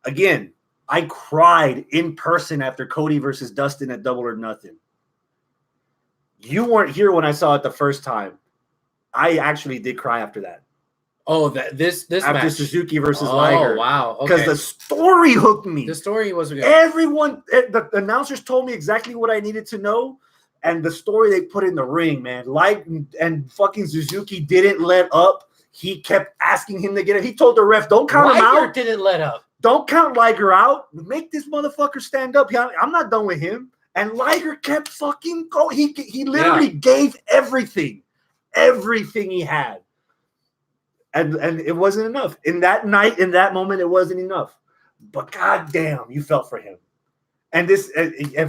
Again, I cried in person after Cody versus Dustin at Double or Nothing. You weren't here when I saw it the first time. I actually did cry after that. Oh, this after match. Suzuki versus Liger. Oh, wow. Because the story hooked me. The story was good. Everyone, the announcers told me exactly what I needed to know. And the story they put in the ring, man, and fucking Suzuki didn't let up. He kept asking him to get it. He told the ref, "Don't count him out." Didn't let up. Don't count Liger out. Make this motherfucker stand up. I'm not done with him. And Liger kept fucking going. He literally gave everything he had, and it wasn't enough. In that night, in that moment, it wasn't enough. But goddamn, you felt for him. And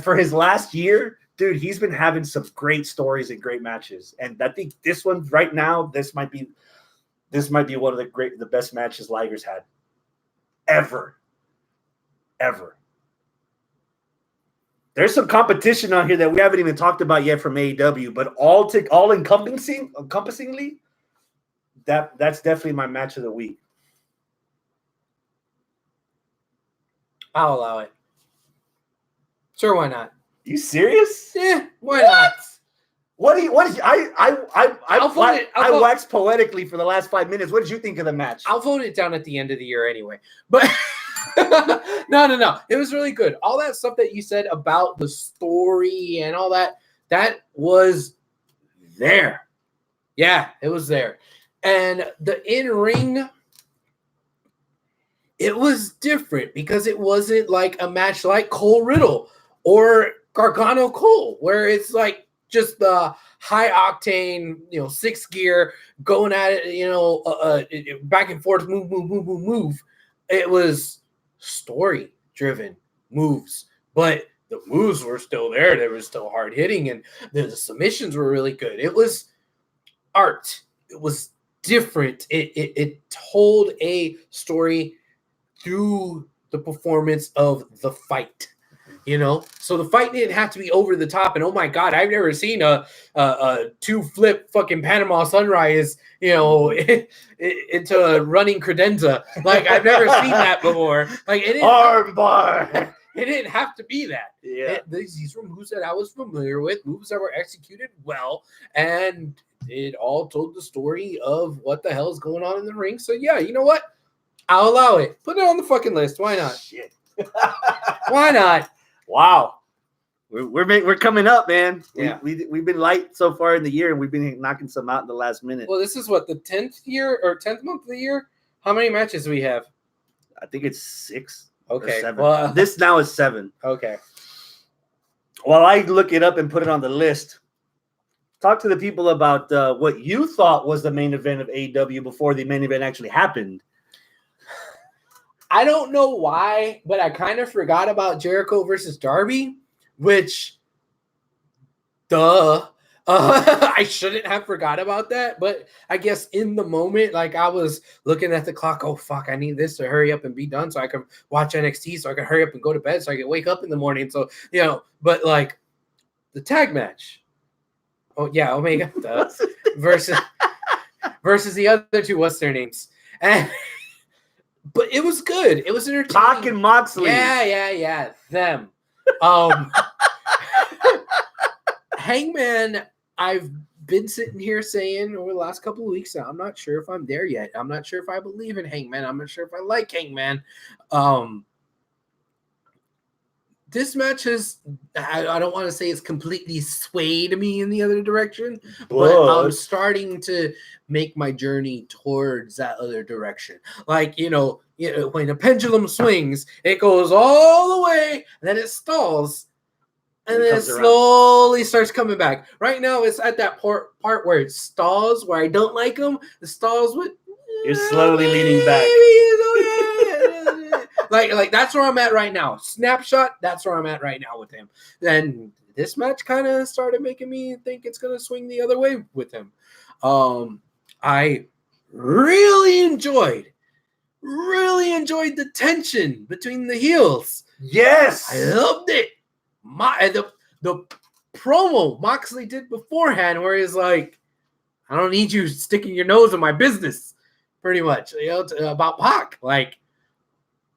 for his last year. Dude, he's been having some great stories and great matches, and I think this one right now, this might be one of the best matches Liger's had ever. There's some competition on here that we haven't even talked about yet from AEW, but all encompassingly, that's definitely my match of the week. I'll allow it. Sure, why not? You serious? Yeah, why not? I waxed poetically for the last 5 minutes. What did you think of the match? I'll vote it down at the end of the year anyway. But no. It was really good. All that stuff that you said about the story and all that was there. Yeah, it was there. And the in-ring, it was different because it wasn't like a match like Cole Riddle or Gargano Cole, where it's like just the high octane, 6 gear going at it, back and forth, move. It was story driven moves, but the moves were still there. They were still hard hitting, and the submissions were really good. It was art. It was different. It told a story through the performance of the fight. So the fight didn't have to be over the top. And oh my God, I've never seen a 2-flip fucking Panama Sunrise, into a running credenza. Like I've never seen that before. Like it didn't armbar. It didn't have to be that. Yeah, these were moves that I was familiar with, moves that were executed well, and it all told the story of what the hell is going on in the ring. So yeah, you know what? I'll allow it. Put it on the fucking list. Why not? Shit. Why not? Wow, we're coming up, man. Yeah, we've been light so far in the year, and we've been knocking some out in the last minute. Well, this is what, the 10th year or 10th month of the year. How many matches do we have? I think it's 6. Okay, or 7. Well, this now is 7. Okay. While I look it up and put it on the list, talk to the people about what you thought was the main event of AEW before the main event actually happened. I don't know why, but I kind of forgot about Jericho versus Darby, which, duh. I shouldn't have forgot about that, but I guess in the moment, like I was looking at the clock. Oh fuck! I need this to hurry up and be done so I can watch NXT, so I can hurry up and go to bed, so I can wake up in the morning. So but like the tag match. Oh yeah, Omega versus the other two. What's their names? And but it was good. It was entertaining. Pac and Moxley. Yeah. Them. Hangman, I've been sitting here saying over the last couple of weeks that I'm not sure if I'm there yet. I'm not sure if I believe in Hangman. I'm not sure if I like Hangman. This match is, I don't want to say it's completely swayed me in the other direction, but I'm starting to make my journey towards that other direction. Like, when the pendulum swings, it goes all the way, and then it stalls, and then it slowly starts coming back. Right now, it's at that part where it stalls, where I don't like them. The stalls with... You're slowly leaning back. Like that's where I'm at right now. Snapshot, that's where I'm at right now with him. Then this match kind of started making me think it's going to swing the other way with him. I really enjoyed the tension between the heels. Yes. I loved it. The promo Moxley did beforehand where he's like, I don't need you sticking your nose in my business, pretty much, about Pac. Like,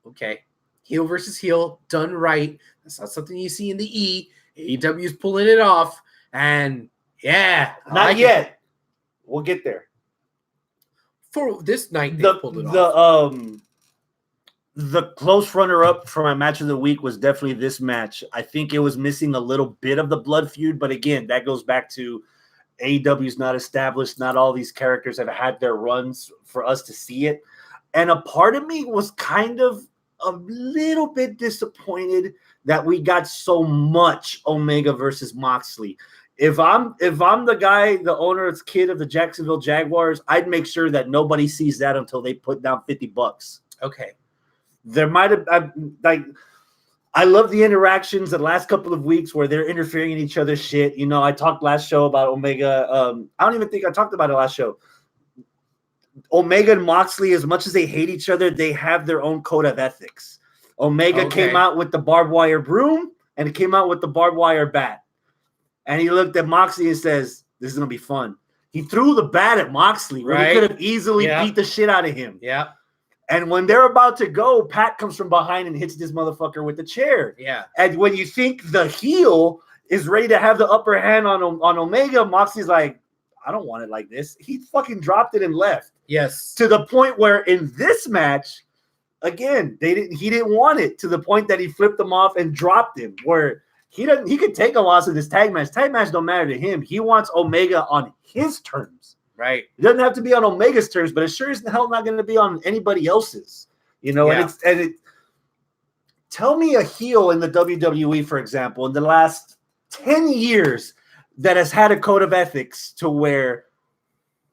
okay, heel versus heel, done right. That's not something you see in the E. AEW's pulling it off, and yeah, not yet. We'll get there. For this night, they pulled it off. The close runner-up for my match of the week was definitely this match. I think it was missing a little bit of the blood feud, but again, that goes back to AEW's not established. Not all these characters have had their runs for us to see it. And a part of me was kind of a little bit disappointed that we got so much Omega versus Moxley. If I'm the guy, the owner's kid of the Jacksonville Jaguars, I'd make sure that nobody sees that until they put down $50. Okay. There might have I love the interactions the last couple of weeks where they're interfering in each other's shit. I talked last show about Omega. I don't even think I talked about it last show. Omega and Moxley, as much as they hate each other, they have their own code of ethics. Omega came out with the barbed wire broom, and it came out with the barbed wire bat. And he looked at Moxley and says, this is going to be fun. He threw the bat at Moxley, where he could have easily beat the shit out of him. Yeah. And when they're about to go, Pat comes from behind and hits this motherfucker with the chair. Yeah. And when you think the heel is ready to have the upper hand on Omega, Moxley's like, I don't want it like this. He fucking dropped it and left. Yes. To the point where in this match, again, he didn't want it, to the point that he flipped him off and dropped him, where he could take a loss in this tag match. Tag match don't matter to him. He wants Omega on his terms. Right. It doesn't have to be on Omega's terms, but it sure is the hell not going to be on anybody else's. Tell me a heel in the WWE, for example, in the last 10 years that has had a code of ethics to where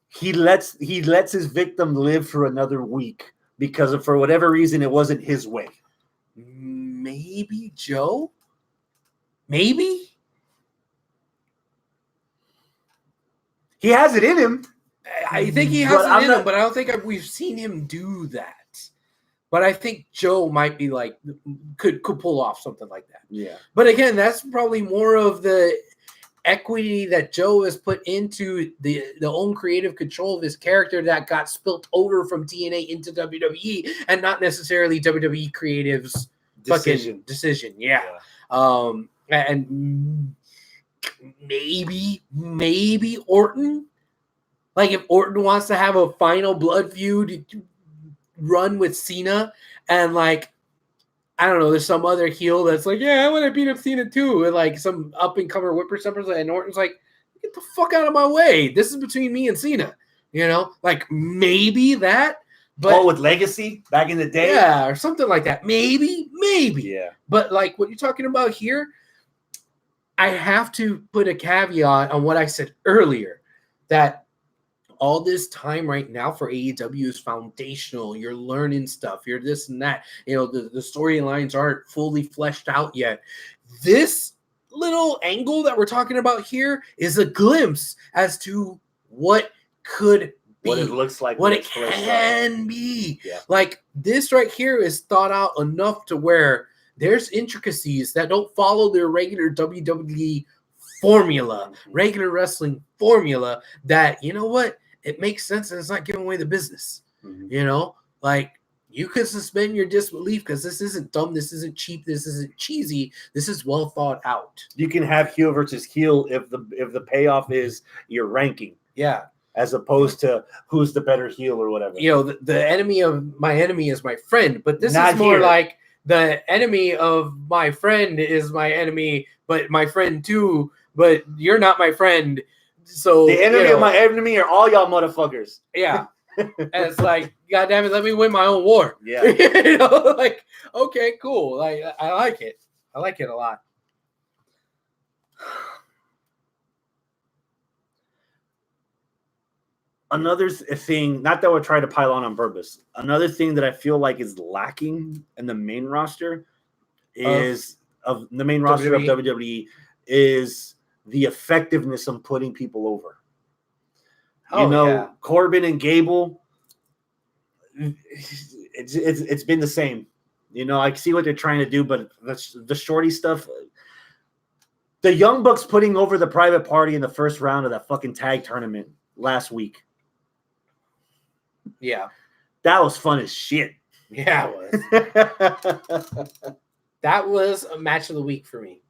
he lets his victim live for another week because for whatever reason it wasn't his way. Maybe Joe? Maybe? He has it in him. I think he has it in him, but I don't think we've seen him do that. But I think Joe might be like, could pull off something like that. Yeah. But again, that's probably more of the equity that Joe has put into the own creative control of his character that got spilt over from TNA into WWE, and not necessarily WWE creative's decision. Yeah. And maybe Orton. Like if Orton wants to have a final blood feud run with Cena, and like, I don't know, there's some other heel that's like, yeah, I want to beat up Cena too, and like some up and comer whippersnappers, and Orton's like, get the fuck out of my way. This is between me and Cena. Like maybe that. But with Legacy back in the day, yeah, or something like that. Maybe, yeah. But like what you're talking about here, I have to put a caveat on what I said earlier, that all this time right now for AEW is foundational. You're learning stuff. You're this and that. The storylines aren't fully fleshed out yet. This little angle that we're talking about here is a glimpse as to what could be, what it looks like, what it can be. Yeah. Like this right here is thought out enough to where there's intricacies that don't follow their regular WWE formula, regular wrestling formula, that, you know what, it makes sense and it's not giving away the business. You know, like you could suspend your disbelief because this isn't dumb, this isn't cheap, this isn't cheesy, this is well thought out. You can have heel versus heel if the payoff is your ranking. Yeah. As opposed to who's the better heel or whatever. You know, the enemy of my enemy is my friend, but this is more like the enemy of my friend is my enemy, but my friend too, but you're not my friend. So the enemy of my enemy are all y'all motherfuckers. Yeah. And it's like, God damn it, let me win my own war. Yeah. You know, like, okay, cool. Like, I like it. I like it a lot. Another thing, not that we're trying to pile on purpose, another thing that I feel like is lacking in the main roster is of WWE is the effectiveness of putting people over. Corbin and Gable, it's been the same. You know, I see what they're trying to do, but the shorty stuff. The Young Bucks putting over the Private Party in the first round of that fucking tag tournament last week. Yeah. That was fun as shit. Yeah, it was. That was a match of the week for me.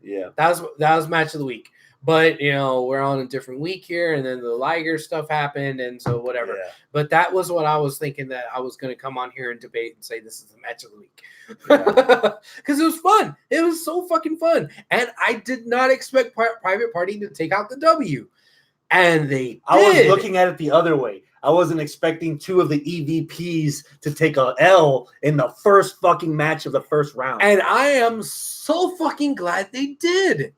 Yeah. That was match of the week. But, you know, we're on a different week here, and then the Liger stuff happened, and so whatever. Yeah. But that was what I was thinking that I was going to come on here and debate and say this is the match of the week. Because it was fun. It was so fucking fun. And I did not expect Private Party to take out the W. And they did. I was looking at it the other way. I wasn't expecting two of the EVPs to take a L in the first fucking match of the first round. And I am so fucking glad they did.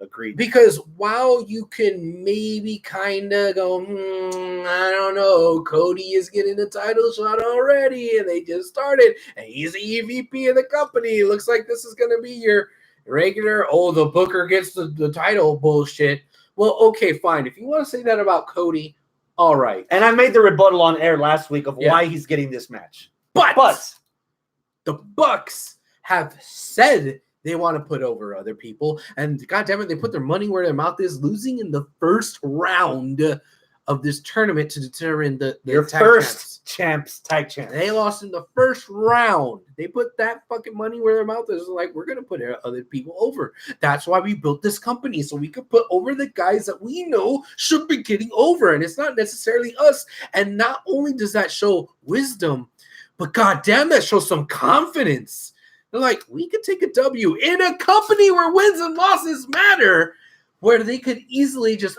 Agreed. Because while you can maybe kind of go, I don't know, Cody is getting a title shot already, and they just started, and he's the EVP of the company. Looks like this is going to be your regular, the Booker gets the title bullshit. Well, okay, fine. If you want to say that about Cody, all right. And I made the rebuttal on air last week of why he's getting this match. But the Bucks have said they want to put over other people, and goddamn it, they put their money where their mouth is, losing in the first round of this tournament to determine the first tag champs. They lost in the first round. They put that fucking money where their mouth is. Like, we're gonna put other people over. That's why we built this company, so we could put over the guys that we know should be getting over, and it's not necessarily us. And not only does that show wisdom, but goddamn, that shows some confidence. They're like, we could take a W in a company where wins and losses matter, where they could easily just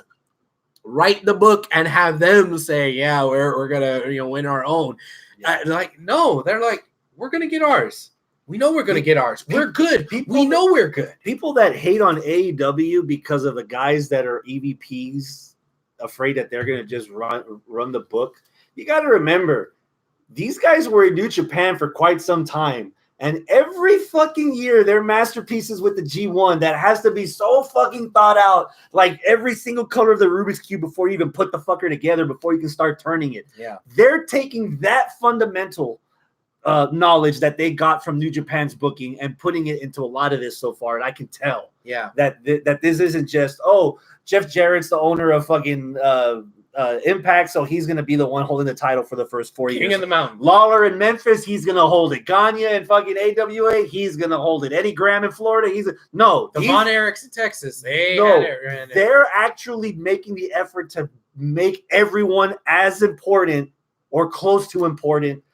write the book and have them say, yeah, we're gonna win our own. Yeah. No, they're like, we're gonna get ours. We know we're gonna get ours. We're good. We know we're good. People that hate on AEW because of the guys that are EVPs, afraid that they're gonna just run the book. You got to remember, these guys were in New Japan for quite some time. And every fucking year, they're masterpieces with the G1 that has to be so fucking thought out, like every single color of the Rubik's Cube before you even put the fucker together, before you can start turning it. Yeah. They're taking that fundamental knowledge that they got from New Japan's booking and putting it into a lot of this so far. And I can tell that this isn't just, Jeff Jarrett's the owner of fucking Impact, so he's going to be the one holding the title for the first 4 years. King of the Mountain. Lawler in Memphis, he's going to hold it. Gagne in fucking AWA, he's going to hold it. Eddie Graham in Florida, Von Erichs in Texas. They're actually making the effort to make everyone as important or close to important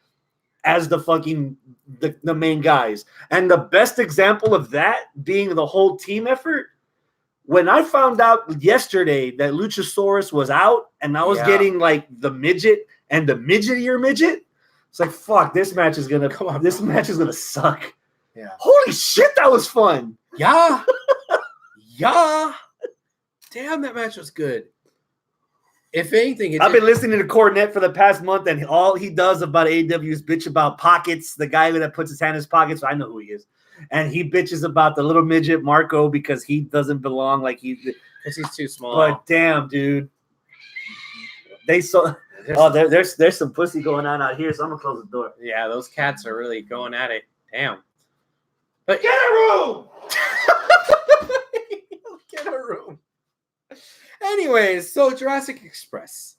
as the fucking the main guys. And the best example of that being the whole team effort. When I found out yesterday that Luchasaurus was out and I was getting like the midget and the midgetier midget, it's like, fuck, this match is gonna suck. Yeah. Holy shit, that was fun. Yeah. Yeah. Damn, that match was good. If anything, I've been listening to Cornette for the past month, and all he does about AEW is bitch about pockets. The guy that puts his hand in his pockets, I know who he is, and he bitches about the little midget Marco because he doesn't belong. Like because he's too small. But damn, dude, there's some pussy going on out here, so I'm gonna close the door. Yeah, those cats are really going at it. Damn. But get a room. Get a room. Anyways, so Jurassic Express.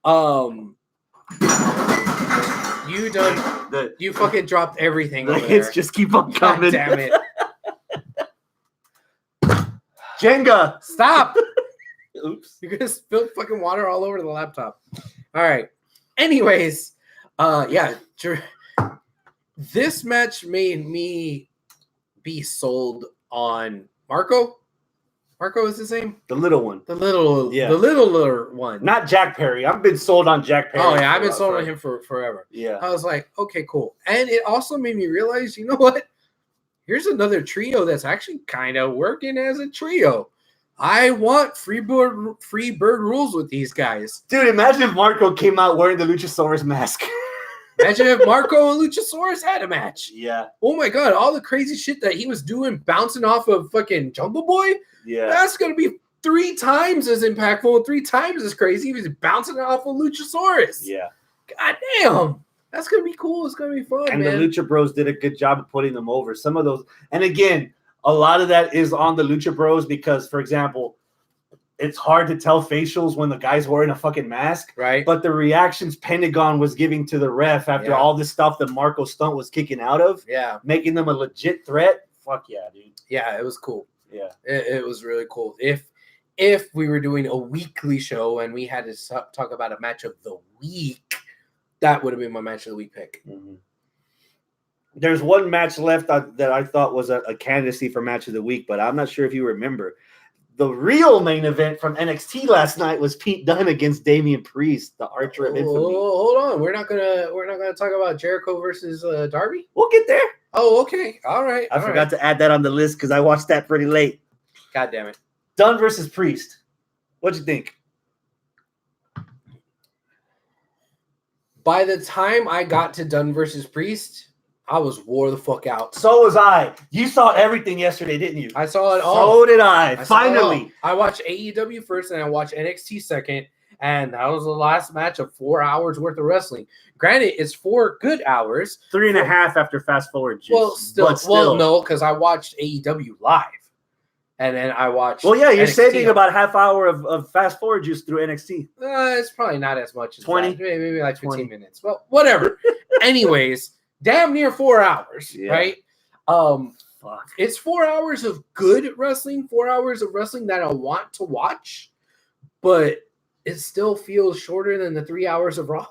You fucking dropped everything. The hits just keep on coming. God damn it. Jenga. Stop. Oops. You're gonna spill fucking water all over the laptop. All right. Anyways, yeah. This match made me be sold on Marco. Marco is his name? The little one. The littler one. Not Jack Perry. I've been sold on Jack Perry. Oh, yeah. I've been sold on him for forever. Yeah. I was like, okay, cool. And it also made me realize, you know what? Here's another trio that's actually kind of working as a trio. I want free bird rules with these guys. Dude, imagine if Marco came out wearing the Luchasaurus mask. Imagine if Marco and Luchasaurus had a match. Yeah. Oh my God, all the crazy shit that he was doing, bouncing off of fucking Jungle Boy. Yeah. That's gonna be 3 times as impactful and 3 times as crazy. He was bouncing off of Luchasaurus. Yeah. God damn. That's gonna be cool. It's gonna be fun. And man. the Lucha Bros did a good job of putting them over. Some of those, and again, a lot of that is on the Lucha Bros because, for example, it's hard to tell facials when the guy's wearing a fucking mask. Right. But the reactions Pentagon was giving to the ref after all this stuff that Marco Stunt was kicking out of, making them a legit threat. Fuck yeah, dude. Yeah, it was cool. Yeah. It was really cool. If we were doing a weekly show and we had to talk about a match of the week, that would have been my match of the week pick. Mm-hmm. There's one match left that I thought was a candidacy for match of the week, but I'm not sure if you remember. The real main event from NXT last night was Pete Dunne against Damian Priest, the Archer of Infamy. Hold on, we're not gonna talk about Jericho versus Darby. We'll get there. Oh, okay, all right. I forgot to add that on the list because I watched that pretty late. God damn it. Dunne versus Priest. What'd you think? By the time I got to Dunne versus Priest, I was wore the fuck out. So was I. You saw everything yesterday, didn't you? I saw it all. So did I. Finally. I watched AEW first and I watched NXT second. And that was the last match of 4 hours worth of wrestling. Granted, it's 4 good hours. 3.5 after fast forward. Well, still. No, because I watched AEW live. And then I watched. Well, yeah, you're saving about a half hour of fast forward juice through NXT. It's probably not as much as 20, maybe like 15 minutes. Well, whatever. Anyways, damn near 4 hours, right? Fuck. It's 4 hours of good wrestling, 4 hours of wrestling that I want to watch, but it still feels shorter than the 3 hours of Raw.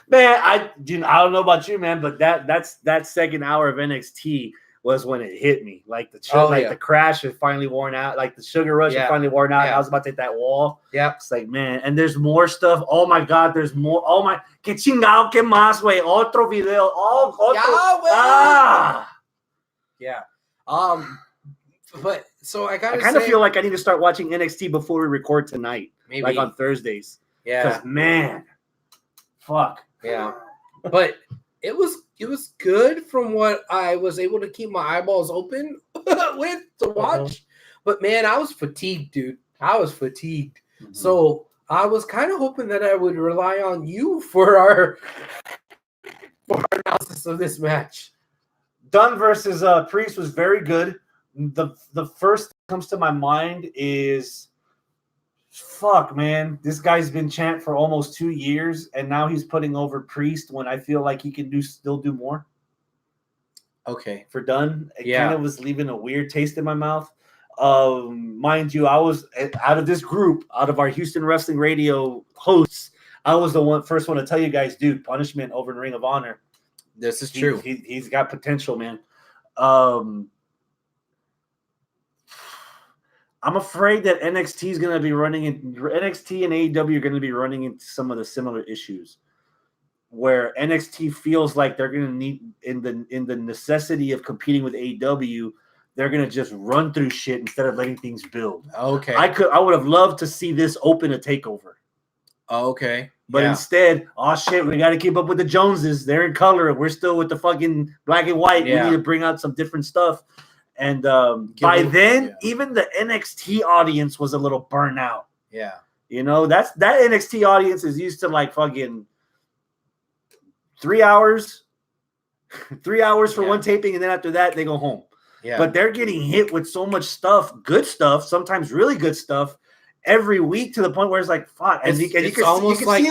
Man, I don't know about you, man, but that second hour of NXT was when it hit me. Like the crash had finally worn out, like the sugar rush had finally worn out. And I was about to hit that wall. Yeah. It's like, man, and there's more stuff. Oh my God, there's more. Oh my, que chingado, que más, güey. Otro video. Yeah. But so I kind of feel like I need to start watching NXT before we record tonight. Maybe. Like on Thursdays. Yeah. Because man, fuck. Yeah. But it was good from what I was able to keep my eyeballs open with to watch. But man, I was fatigued, dude. I was fatigued. Mm-hmm. So I was kind of hoping that I would rely on you for our analysis of this match. Dunne versus Priest was very good. The first that comes to my mind is, fuck, man. This guy's been champ for almost 2 years, and now he's putting over Priest when I feel like he can still do more. Okay. For Dunne. It kind of was leaving a weird taste in my mouth. Mind you, I was out of this group, out of our Houston Wrestling Radio hosts, I was the first one to tell you guys, dude, Punishment over in Ring of Honor. This is true. He's got potential, man. I'm afraid that NXT is going to be NXT and AEW are going to be running into some of the similar issues where NXT feels like they're going to need in the necessity of competing with AEW. they're gonna just run through shit instead of letting things build. Okay. I would have loved to see this open a takeover. Okay. But instead, oh shit, we got to keep up with the Joneses. They're in color. We're still with the fucking black and white. Yeah. We need to bring out some different stuff. And by then, even the NXT audience was a little burnt out. Yeah. You know, that NXT audience is used to like fucking 3 hours. 3 hours for one taping, and then after that, they go home. Yeah. But they're getting hit with so much stuff, good stuff, sometimes really good stuff, every week to the point where it's like, fuck. And it's almost like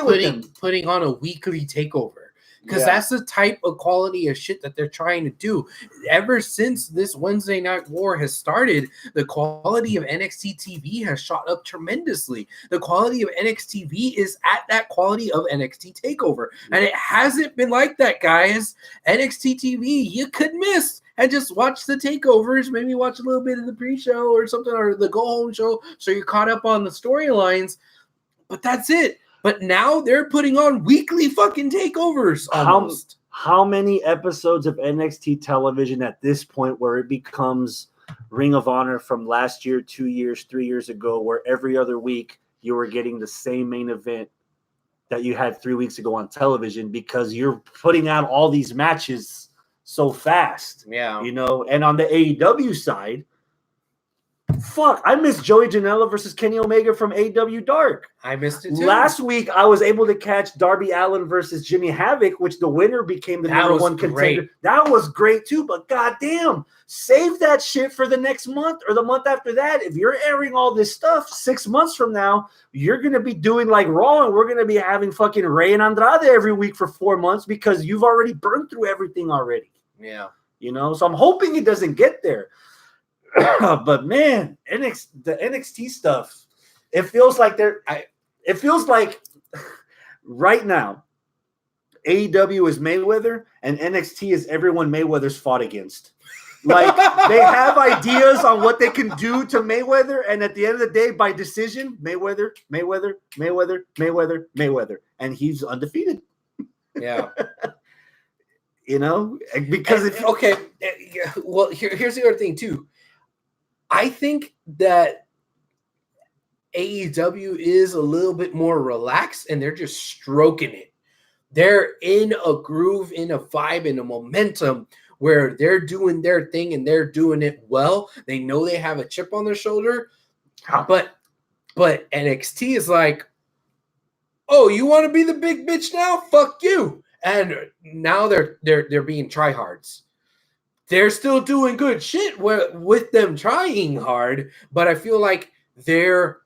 putting on a weekly takeover. Because that's the type of quality of shit that they're trying to do. Ever since this Wednesday Night War has started, the quality of NXT TV has shot up tremendously. The quality of NXT TV is at that quality of NXT TakeOver. And it hasn't been like that, guys. NXT TV, you could miss and just watch the takeovers, maybe watch a little bit of the pre-show or something, or the go-home show, so you're caught up on the storylines. But that's it. But now they're putting on weekly fucking takeovers almost. How many episodes of NXT television at this point where it becomes Ring of Honor from last year, 2 years, 3 years ago, where every other week you were getting the same main event that you had 3 weeks ago on television because you're putting out all these matches so fast. Yeah. You know, and on the AEW side, fuck, I missed Joey Janela versus Kenny Omega from AEW Dark. I missed it too. Last week, I was able to catch Darby Allin versus Jimmy Havoc, which the winner became the number one contender. That was great too, but goddamn, save that shit for the next month or the month after that. If you're airing all this stuff 6 months from now, you're going to be doing like Raw, and we're going to be having fucking Rey and Andrade every week for 4 months because you've already burned through everything already. Yeah. You know, so I'm hoping it doesn't get there. But man, the NXT stuff, it feels like right now, AEW is Mayweather and NXT is everyone Mayweather's fought against. Like they have ideas on what they can do to Mayweather, and at the end of the day, by decision, Mayweather, and he's undefeated. Yeah. You know, because well, here's the other thing too. I think that AEW is a little bit more relaxed and they're just stroking it. They're in a groove, in a vibe, in a momentum where they're doing their thing and they're doing it well. They know they have a chip on their shoulder, but NXT is like, oh, you want to be the big bitch now? Fuck you. And now they're being tryhards. They're still doing good shit with them trying hard, but I feel like they're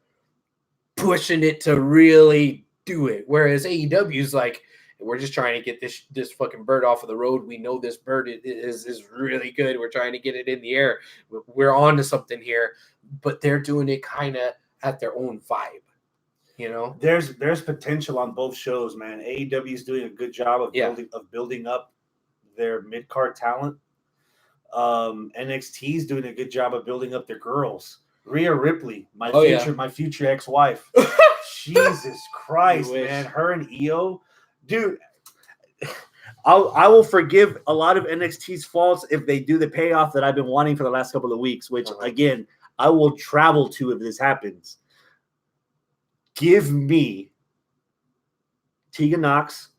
pushing it to really do it. Whereas AEW is like, we're just trying to get this fucking bird off of the road. We know this bird is really good. We're trying to get it in the air. We're on to something here, but they're doing it kind of at their own vibe. You know, there's potential on both shows, man. AEW is doing a good job of building up their mid-card talent. NXT is doing a good job of building up their girls. Rhea Ripley, my future ex-wife. Jesus Christ, man. Her and Io. Dude, I will forgive a lot of NXT's faults if they do the payoff that I've been wanting for the last couple of weeks, which, again, I will travel to if this happens. Give me Tegan Nox.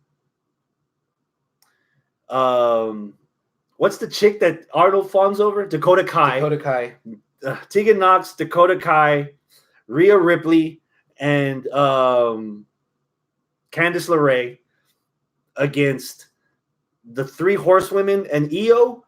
What's the chick that Arnold fawns over? Dakota Kai. Tegan Nox, Dakota Kai, Rhea Ripley, and Candice LeRae against the 3 horsewomen and Io,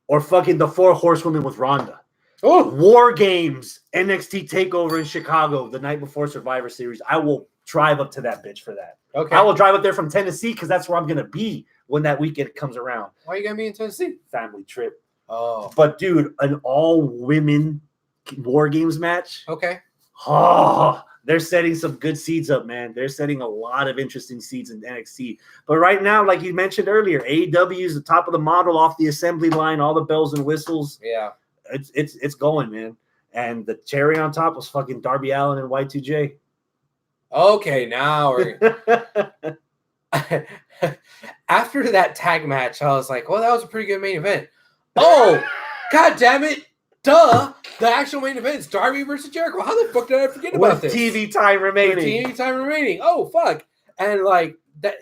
or fucking the 4 horsewomen with Ronda. Oh, War Games, NXT TakeOver in Chicago the night before Survivor Series. I will drive up to that bitch for that. Okay. I will drive up there from Tennessee because that's where I'm going to be when that weekend comes around. Why are you going to be in Tennessee? Family trip. Oh. But, dude, an all-women War Games match. Okay. Oh, they're setting some good seeds up, man. They're setting a lot of interesting seeds in NXT. But right now, like you mentioned earlier, AEW is the top of the model off the assembly line, all the bells and whistles. Yeah. It's going, man. And the cherry on top was fucking Darby Allin and Y2J. Okay, now we're after that tag match, I was like, well, that was a pretty good main event. Oh, god damn it. Duh! The actual main event is Darby versus Jericho. How the fuck did I forget about this? TV time remaining. TV time remaining. Oh, fuck. And like that.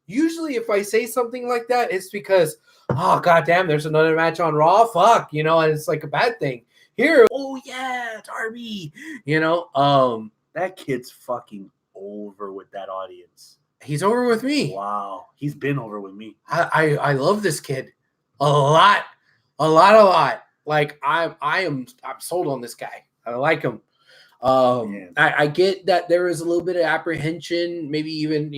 Usually, if I say something like that, it's because, oh, goddamn, there's another match on Raw. Fuck, and it's like a bad thing. Here, oh yeah, Darby. That kid's fucking over with that audience. He's over with me. Wow, he's been over with me. I love this kid a lot. Like I'm sold on this guy. I like him. I get that there is a little bit of apprehension, maybe even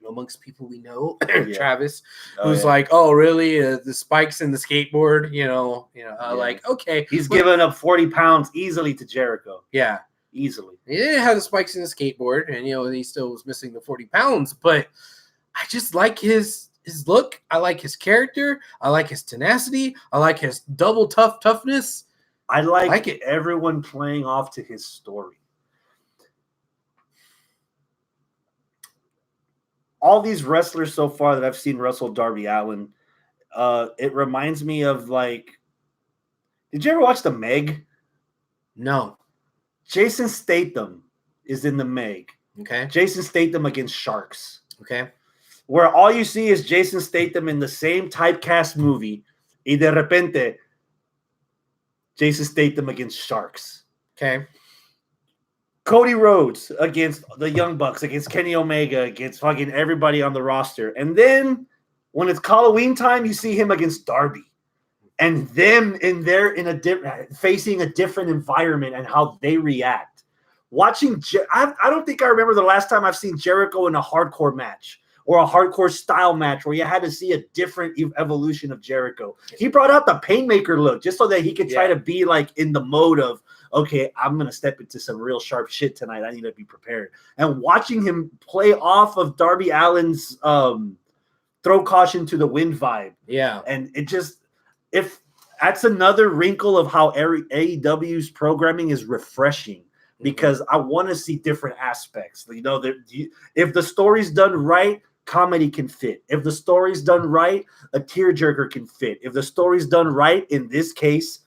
amongst people we know, Travis, who's like, oh really? The spikes in the skateboard, like okay, he's given up 40 pounds easily to Jericho. Yeah, easily. He didn't have the spikes in the skateboard, and he still was missing the 40 pounds. But I just like his look. I like his character. I like his tenacity. I like his double toughness. I like it. Everyone playing off to his story. All these wrestlers so far that I've seen wrestle Darby Allin, it reminds me of did you ever watch The Meg? No. Jason Statham is in The Meg. Okay. Jason Statham against Sharks. Okay. Where all you see is Jason Statham in the same typecast movie, y de repente, Jason Statham against Sharks. Okay. Cody Rhodes against the Young Bucks, against Kenny Omega, against fucking everybody on the roster. And then when it's Halloween time, you see him against Darby. And them facing a different environment and how they react. Watching, I don't think I remember the last time I've seen Jericho in a hardcore match or a hardcore style match where you had to see a different evolution of Jericho. He brought out the Painmaker look just so that he could try to be in the mode of, okay, I'm going to step into some real sharp shit tonight. I need to be prepared. And watching him play off of Darby Allin's throw caution to the wind vibe. Yeah. And it just, if that's another wrinkle of how AEW's programming is refreshing, because I want to see different aspects. If the story's done right, comedy can fit. If the story's done right, a tearjerker can fit. If the story's done right, in this case,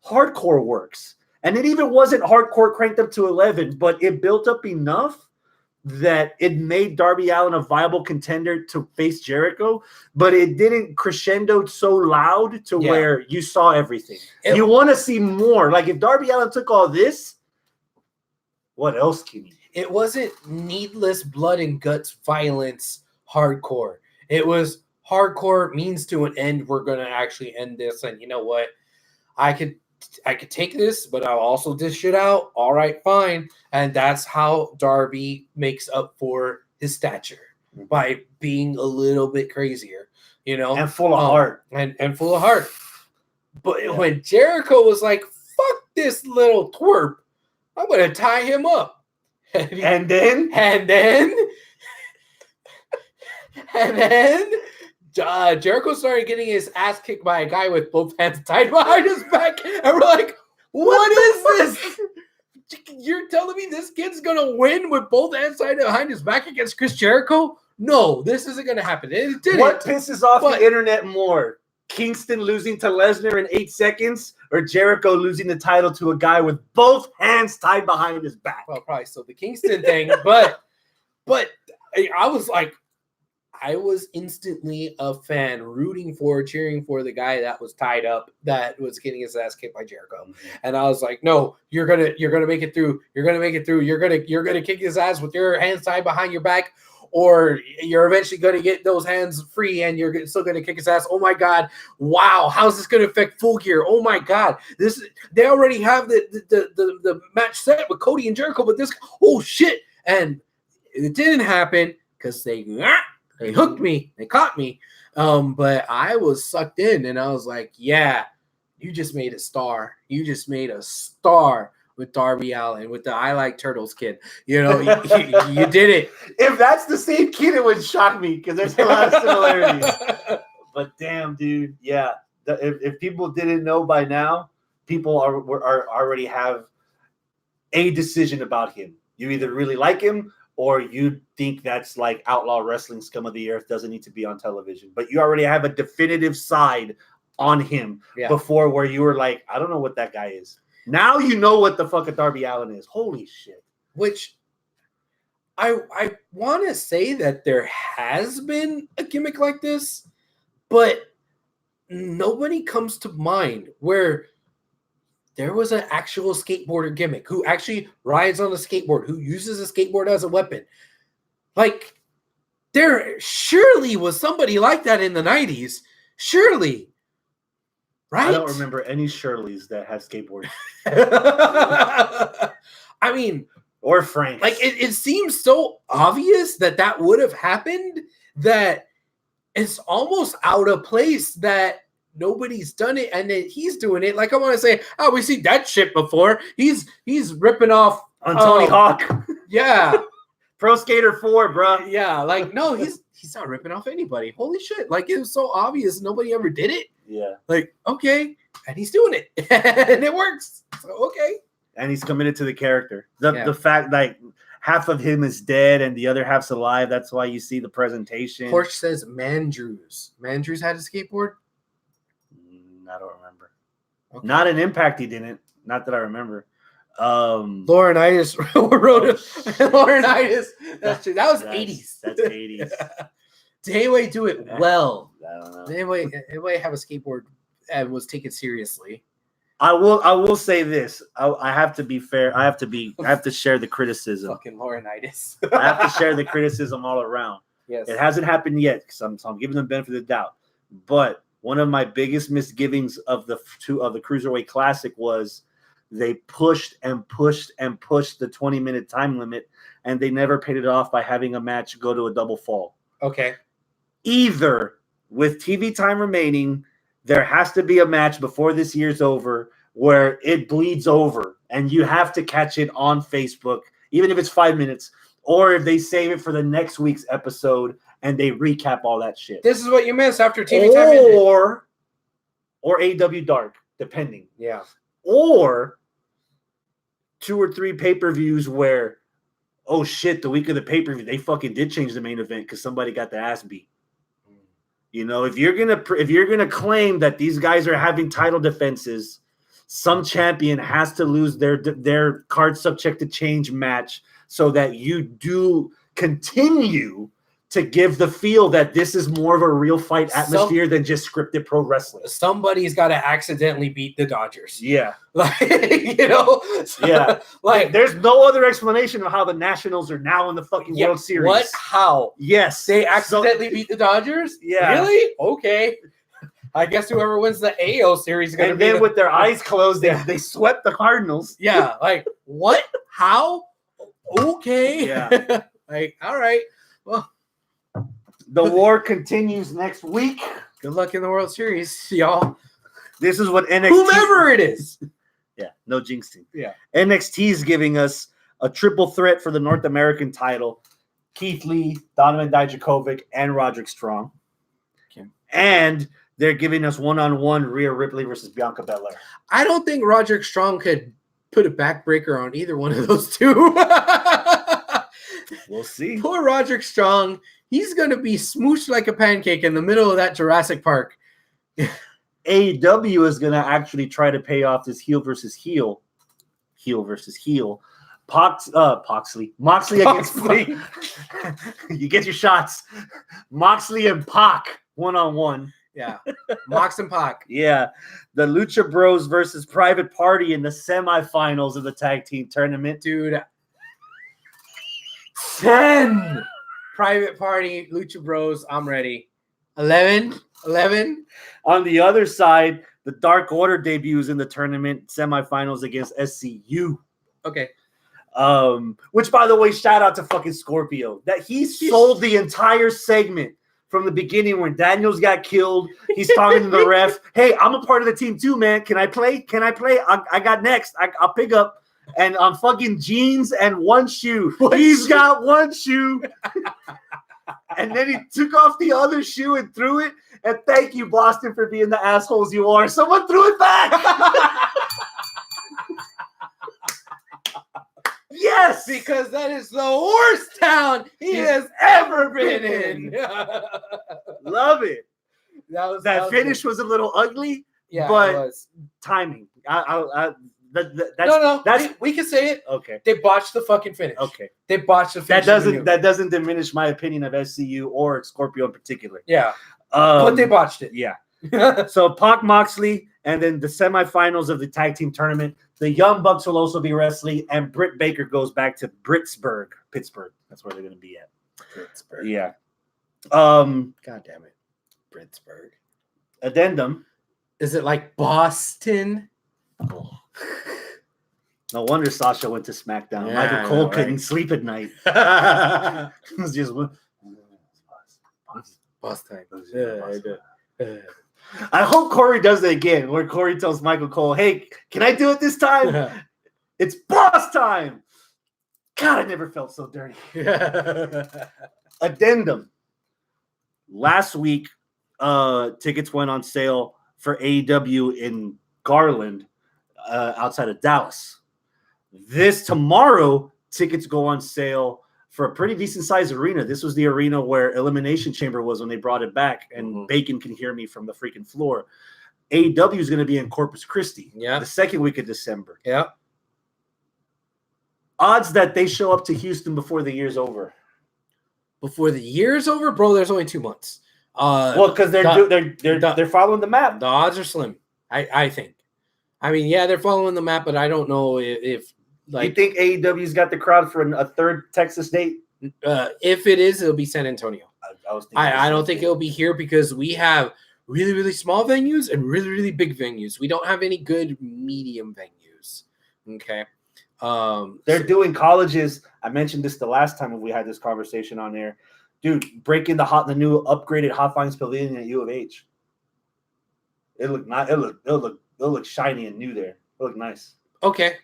hardcore works. And it even wasn't hardcore cranked up to 11, but it built up enough that it made Darby Allin a viable contender to face Jericho, but it didn't crescendo so loud to where you saw everything. You want to see more. Like if Darby Allin took all this, what else can he do? It wasn't needless blood and guts violence hardcore. It was hardcore means to an end. We're going to actually end this. And you know what? I could take this, but I'll also dish it out. All right, fine. And that's how Darby makes up for his stature by being a little bit crazier, and full of heart. And full of heart. But when Jericho was like, fuck this little twerp, I'm going to tie him up. And then Jericho started getting his ass kicked by a guy with both hands tied behind his back. And we're like, what is this? You're telling me this kid's going to win with both hands tied behind his back against Chris Jericho? No, this isn't going to happen. It didn't. What pisses off the internet more? Kingston losing to Lesnar in 8 seconds or Jericho losing the title to a guy with both hands tied behind his back? Well, probably still the Kingston thing, but I was like, I was instantly a fan, cheering for the guy that was tied up, that was getting his ass kicked by Jericho. Mm-hmm. And I was like, no, you're gonna make it through. You're gonna kick his ass with your hands tied behind your back, or you're eventually gonna get those hands free and you're still gonna kick his ass. Oh my God! Wow, how's this gonna affect Full Gear? Oh my God! They already have the match set with Cody and Jericho, but this, oh shit! And it didn't happen because they hooked me. They caught me. But I was sucked in, and I was like, yeah, you just made a star. You just made a star with Darby Allin, with the I Like Turtles kid. You did it. If that's the same kid, it would shock me because there's a lot of similarities. But damn, dude, yeah. If people didn't know by now, people are already have a decision about him. You either really like him, or you think that's like outlaw wrestling, scum of the earth, doesn't need to be on television. But you already have a definitive side on him before, where you were like, I don't know what that guy is. Now you know what the fuck a Darby Allin is. Holy shit. Which I want to say that there has been a gimmick like this, but nobody comes to mind where there was an actual skateboarder gimmick who actually rides on a skateboard, who uses a skateboard as a weapon. Like, there surely was somebody like that in the 90s. Surely. Right? I don't remember any Shirleys that have skateboards. I mean, or Frank. Like, it seems so obvious that would have happened that it's almost out of place that nobody's done it and that he's doing it. Like, I want to say, oh, we see that shit before. He's ripping off on Tony Hawk. Yeah. Pro Skater 4, bro. Yeah, like, no, he's not ripping off anybody. Holy shit. Like, it was so obvious nobody ever did it. Yeah. Like, okay. And he's doing it. And it works. So, okay. And he's committed to the character. The fact, like, half of him is dead and the other half's alive. That's why you see the presentation. Porch says Mandrews. Mandrews had a skateboard? I don't remember. Okay. Not an Impact, he didn't. Not that I remember. Laurinaitis wrote it. Laurinaitis. That's true. That was 80s. That's 80s. Did anybody do it well? I don't know. Did anybody have a skateboard and was taken seriously? I will say this. I have to be fair. I have to share the criticism. Fucking Laurinaitis. I have to share the criticism all around. Yes. It hasn't happened yet, so I'm giving them the benefit of the doubt. But one of my biggest misgivings of the Cruiserweight Classic was they pushed and pushed and pushed the 20-minute time limit, and they never paid it off by having a match go to a double fall. Okay. Either with TV time remaining, there has to be a match before this year's over where it bleeds over and you have to catch it on Facebook, even if it's 5 minutes, or if they save it for the next week's episode and they recap all that shit. This is what you miss after TV time ended. Or AEW Dark, depending. Yeah. Or 2 or 3 pay-per-views where, oh shit, the week of the pay-per-view, they fucking did change the main event because somebody got the ass beat. You know, if you're gonna claim that these guys are having title defenses, some champion has to lose their card subject to change match so that you do continue to give the feel that this is more of a real fight atmosphere than just scripted pro wrestling. Somebody's got to accidentally beat the Dodgers. Yeah. Like, you know? Yeah. Like, there's no other explanation of how the Nationals are now in the fucking World Series. What? How? Yes. They accidentally beat the Dodgers? Yeah. Really? Okay. I guess whoever wins the AO series is going to be. And then with their eyes closed, they swept the Cardinals. Yeah. Like, what? How? Okay. Yeah. Like, all right. Well, the war continues next week. Good luck in the World Series, y'all. This is what NXT... Whomever it is. Yeah, no jinxing. Yeah. NXT is giving us a triple threat for the North American title. Keith Lee, Donovan Dijakovic, and Roderick Strong. Okay. And they're giving us one-on-one Rhea Ripley versus Bianca Belair. I don't think Roderick Strong could put a backbreaker on either one of those two. We'll see. Poor Roderick Strong. He's going to be smooshed like a pancake in the middle of that Jurassic Park. AEW is going to actually try to pay off this heel versus heel. Moxley against Moxley. You get your shots. Moxley and Pac one-on-one. Yeah. Mox and Pac. Yeah. The Lucha Bros versus Private Party in the semifinals of the tag team tournament. Dude. 10. Private Party, Lucha Bros. I'm ready. 11. On the other side, the Dark Order debuts in the tournament semifinals against SCU. Okay. Which, by the way, shout out to fucking Scorpio. That he sold the entire segment from the beginning when Daniels got killed. He's talking to the ref. Hey, I'm a part of the team too, man. Can I play? I got next. I'll pick up. And on fucking jeans and one shoe. He's got one shoe. And then he took off the other shoe and threw it. And thank you, Boston, for being the assholes you are. Someone threw it back. Yes. Because that is the worst town he has ever been in. Love it. That finish was a little ugly. Yeah, but it was. Timing. We can say it. Okay. They botched the fucking finish. Okay. They botched the finish. That doesn't diminish my opinion of SCU or Scorpio in particular. Yeah. But they botched it. Yeah. So Pac Moxley, and then the semifinals of the tag team tournament. The Young Bucks will also be wrestling, and Britt Baker goes back to Pittsburgh. That's where they're going to be at. Pittsburgh. Yeah. God damn it. Pittsburgh. Addendum. Is it like Boston? Oh. No wonder Sasha went to SmackDown. Yeah, Michael Cole couldn't sleep at night. It was just Boston. I hope Corey does it again, where Corey tells Michael Cole, "Hey, can I do it this time? It's boss time." God, I never felt so dirty. Addendum. Last week, tickets went on sale for AEW in Garland, outside of Dallas. Tomorrow, tickets go on sale for a pretty decent sized arena. This was the arena where Elimination Chamber was when they brought it back, and Bacon can hear me from the freaking floor. AEW is going to be in Corpus Christi, the second week of December. Yeah. Odds that they show up to Houston before the year's over. Before the year's over, bro. There's only 2 months. Well, because they're following the map. The odds are slim. I think. I mean, yeah, they're following the map, but I don't know if like. You think AEW's got the crowd for a third Texas date? If it is, it'll be San Antonio. I don't think it'll be here because we have really, really small venues and really, really big venues. We don't have any good medium venues. Okay. They're doing colleges. I mentioned this the last time we had this conversation on air. Dude, breaking the new upgraded Hot Finds Pavilion at U of H. It'll look shiny and new there. It'll look nice. Okay.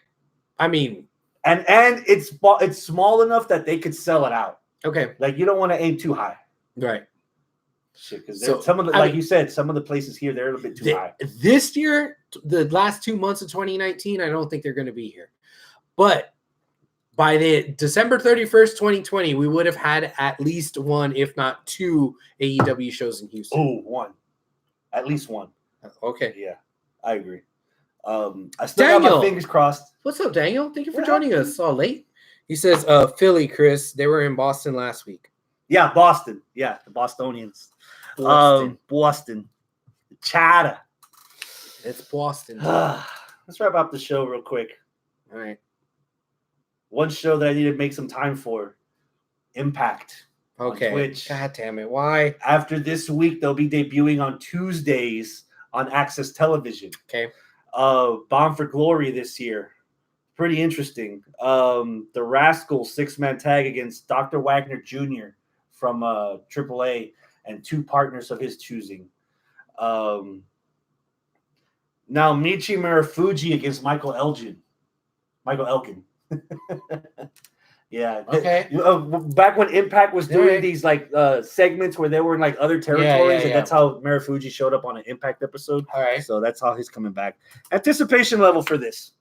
I mean, and it's small enough that they could sell it out. Okay. Like you don't want to aim too high. Right. Shit, because some of the, you said, some of the places here they're a bit too high. This year, the last 2 months of 2019, I don't think they're going to be here. But by the December 31st, 2020, we would have had at least one, if not two, AEW shows in Houston. Oh, one. At least one. Okay. Yeah, I agree. I still got my fingers crossed. What's up, Daniel? Thank you for joining us so late. He says, Philly, Chris, they were in Boston last week. Yeah, Boston. Yeah, the Bostonians. Boston. Chatter. It's Boston. Let's wrap up the show real quick. All right. One show that I need to make some time for. Impact. Okay. On Twitch. God damn it. Why? After this week, they'll be debuting on Tuesdays on Access Television. Okay. Bound for Glory this year. Pretty interesting. The Rascals 6-man tag against Dr. Wagner Jr. from AAA and two partners of his choosing. Now Michi Marufuji against Michael Elgin. Yeah. Okay. Back when Impact was doing these like segments where they were in like other territories, and that's how Marufuji showed up on an Impact episode. All right. So that's how he's coming back. Anticipation level for this.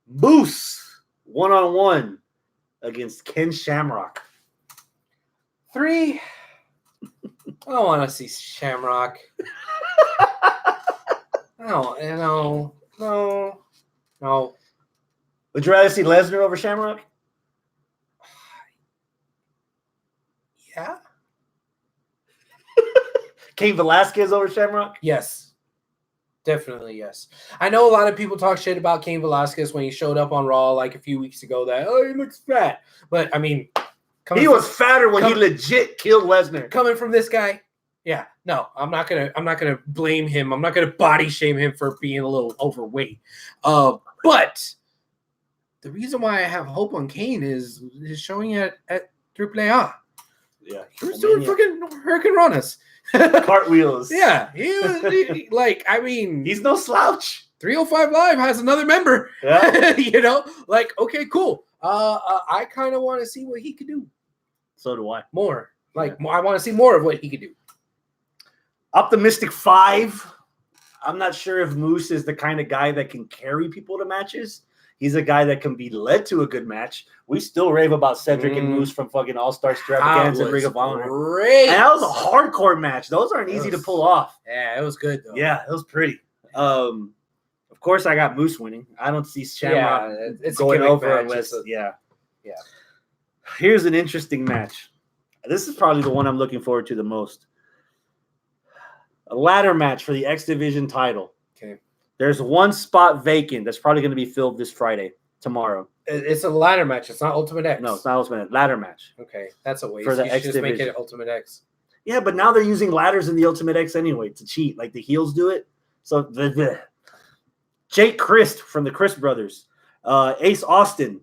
Moose 1-on-1 against Ken Shamrock. 3. I don't want to see Shamrock. No. Would you rather see Lesnar over Shamrock? Yeah. Cain Velasquez over Shamrock? Yes. Definitely, yes. I know a lot of people talk shit about Cain Velasquez when he showed up on Raw like a few weeks ago that, he looks fat. But, I mean... He was fatter when he legit killed Lesnar. Coming from this guy, yeah. No, I'm not gonna blame him. I'm not gonna body shame him for being a little overweight. But the reason why I have hope on Cain is showing at AAA. Yeah, he was doing fucking Hurricane Ranas. Cartwheels. Yeah, he like, I mean, he's no slouch. 305 Live has another member. Yeah. Like, okay, cool. I kind of want to see what he could do. So do I. More. Like, I want to see more of what he could do. Optimistic 5. I'm not sure if Moose is the kind of guy that can carry people to matches. He's a guy that can be led to a good match. We still rave about Cedric and Moose from fucking All-Star Extravaganza and Ring of Honor. Great. And that was a hardcore match. Those aren't easy to pull off. Yeah, it was good though. Yeah, it was pretty. Of course, I got Moose winning. I don't see Shamrock it's going over match. unless yeah. Here's an interesting match. This is probably the one I'm looking forward to the most. A ladder match for the X Division title. Okay. There's one spot vacant that's probably going to be filled this Friday, tomorrow. It's a ladder match. It's not Ultimate X. No, it's not Ultimate X. Ladder match. Okay, that's a waste. For the you X should just make Division. it Ultimate X. Yeah, but now they're using ladders in the Ultimate X anyway to cheat. Like the heels do it. So Jake Christ from the Christ Brothers, Ace Austin,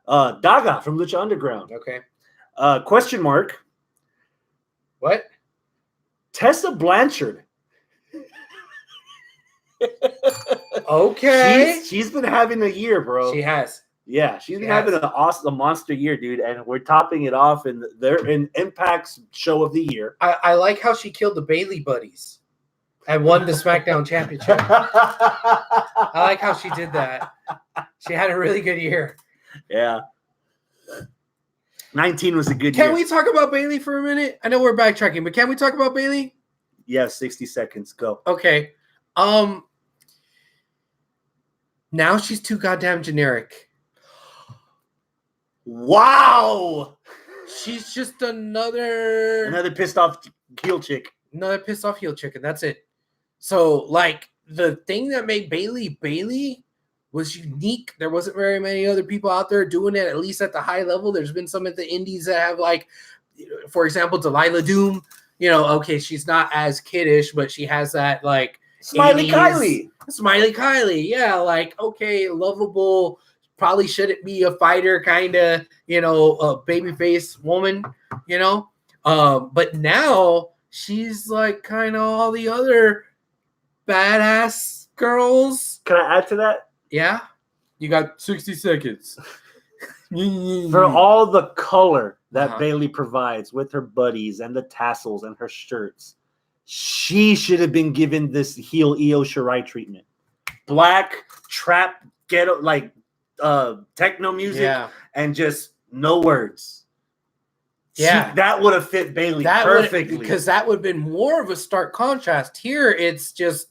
Daga from Lucha Underground. Okay. Question mark. What? Tessa Blanchard. Okay. She's been having a year, bro. She has. Yeah, she's been having a monster year, dude, and we're topping it off in Impact's show of the year. I like how she killed the Bailey buddies and won the SmackDown Championship. I like how she did that. She had a really good year. Yeah. 19 was a good year. Can we talk about Bailey for a minute? I know we're backtracking, but can we talk about Bailey? Yeah, 60 seconds. Go. Okay. Now she's too goddamn generic. Wow. She's just another pissed off heel chick. Another pissed off heel chick, and that's it. So, like, the thing that made Bailey was unique. There wasn't very many other people out there doing it, at least at the high level. There's been some at the indies that have, like, for example, Delilah Doom. You know, okay, she's not as kiddish, but she has that, like, Smiley 80s, Kylie. Yeah, like, okay, lovable, probably shouldn't be a fighter kind of, you know, a babyface woman, you know. But now she's like kind of all the other badass girls. Can I add to that? Yeah. You got 60 seconds. For all the color that Bailey provides with her buddies and the tassels and her shirts, she should have been given this heel Io Shirai treatment. Black, trap, ghetto, like techno music, and just no words. Yeah. That would have fit Bailey perfectly. Because that would have been more of a stark contrast. Here, it's just...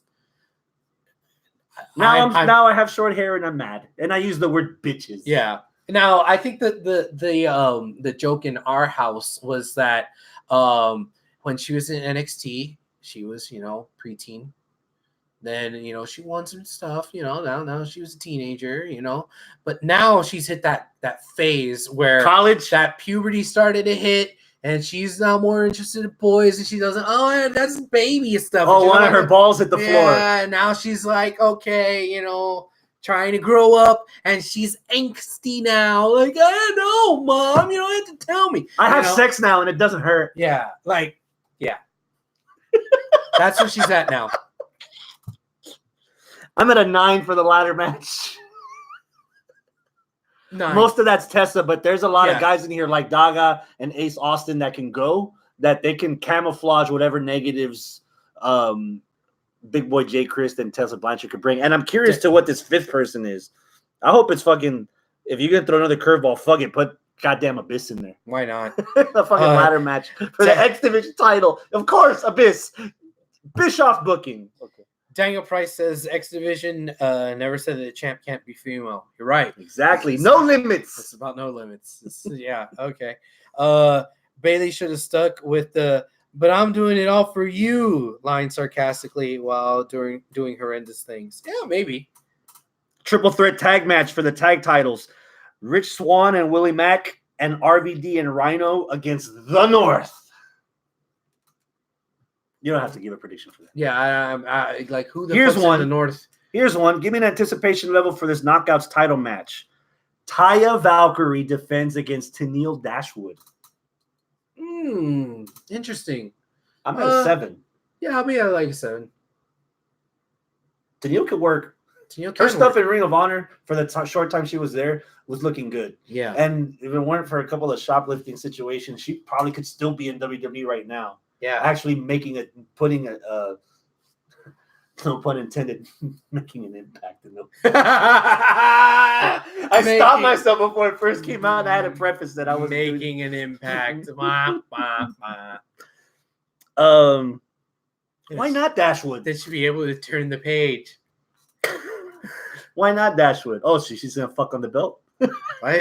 Now I have short hair and I'm mad. And I use the word bitches. Yeah. Now, I think that the joke in our house was that when she was in NXT, she was, you know, preteen. Then, you know, she won some stuff, you know, now she was a teenager, you know. But now she's hit that phase where college, that puberty started to hit, and she's now more interested in boys, and she doesn't, that's baby stuff. Oh, one of her balls hit the floor. Yeah, and now she's like, okay, you know, trying to grow up, and she's angsty now. Like, I don't know, Mom, you don't have to tell me. I have sex now, and it doesn't hurt. Yeah, like, yeah. That's where she's at now. I'm at a 9 for the ladder match. 9. Most of that's Tessa, but there's a lot of guys in here like Daga and Ace Austin that can go, that they can camouflage whatever negatives Big Boy Jay Christ and Tessa Blanchard could bring. And I'm curious to what this fifth person is. I hope it's fucking, if you're going to throw another curveball, fuck it, put goddamn Abyss in there. Why not? The fucking ladder match for the X Division title. Of course, Abyss. Bischoff booking. Okay. Daniel Price says X Division never said that the champ can't be female. You're right. Exactly. No limits. It's about no limits. Yeah. Okay. Bailey should have stuck with the "but I'm doing it all for you" line sarcastically while doing horrendous things. Yeah, maybe. Triple threat tag match for the tag titles. Rich Swann and Willie Mack and RVD and Rhino against the North. You don't have to give a prediction for that. Yeah, I like who the fuck's in the North? Here's one. Give me an anticipation level for this Knockouts title match. Taya Valkyrie defends against Tenille Dashwood. Interesting. I'm at a 7. Yeah, I'll be at like a 7. Tenille could work. Her stuff in Ring of Honor for the short time she was there was looking good. Yeah. And if it weren't for a couple of shoplifting situations, she probably could still be in WWE right now. Yeah. Actually putting no pun intended, making an impact. I stopped myself before it first came out, and I had to preface that I was making an impact. Why not Dashwood? They should be able to turn the page. Why not Dashwood? Oh, she's gonna fuck on the belt. Right?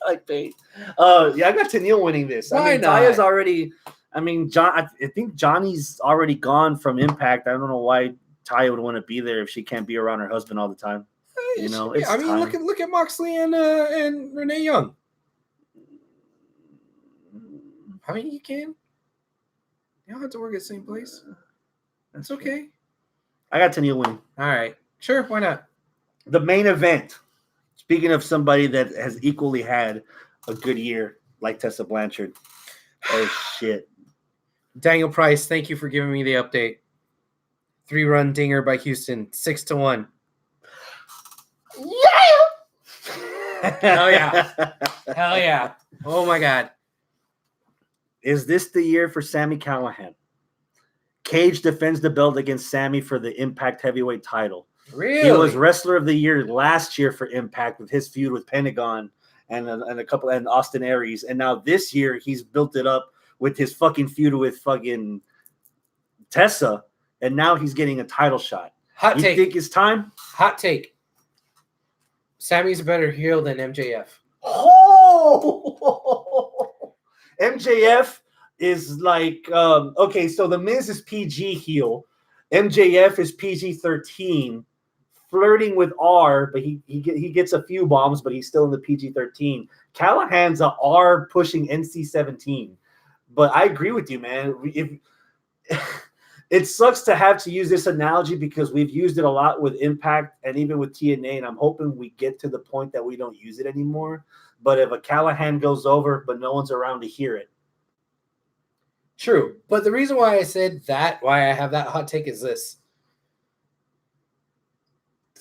Like they, yeah, I got Tenille winning this. Why not? Taya's already. I mean, I think Johnny's already gone from Impact. I don't know why Taya would want to be there if she can't be around her husband all the time. You know, it's time. Look at Moxley and Renee Young. I mean, you can. You don't have to work at the same place. That's okay. I got Tenille winning. All right. Sure, why not? The main event. Speaking of somebody that has equally had a good year, like Tessa Blanchard. Oh, shit. Daniel Price, thank you for giving me the update. 3-run dinger by Houston, 6-1. Yeah! Hell yeah. Hell yeah. Oh, my God. Is this the year for Sami Callihan? Cage defends the belt against Sami for the Impact Heavyweight title. Really? He was Wrestler of the Year last year for Impact with his feud with Pentagon and Austin Aries. And now this year he's built it up with his fucking feud with fucking Tessa. And now he's getting a title shot. Hot take. You think it's time? Hot take. Sammy's a better heel than MJF. Oh! MJF is like, okay, so The Miz is PG heel. MJF is PG-13, flirting with R, but he gets a few bombs, but he's still in the PG-13. Callahan's a R pushing NC-17. But I agree with you, man. It sucks to have to use this analogy because we've used it a lot with Impact and even with TNA, and I'm hoping we get to the point that we don't use it anymore. But if a Callahan goes over, but no one's around to hear it. True. But the reason why I said that, why I have that hot take is this.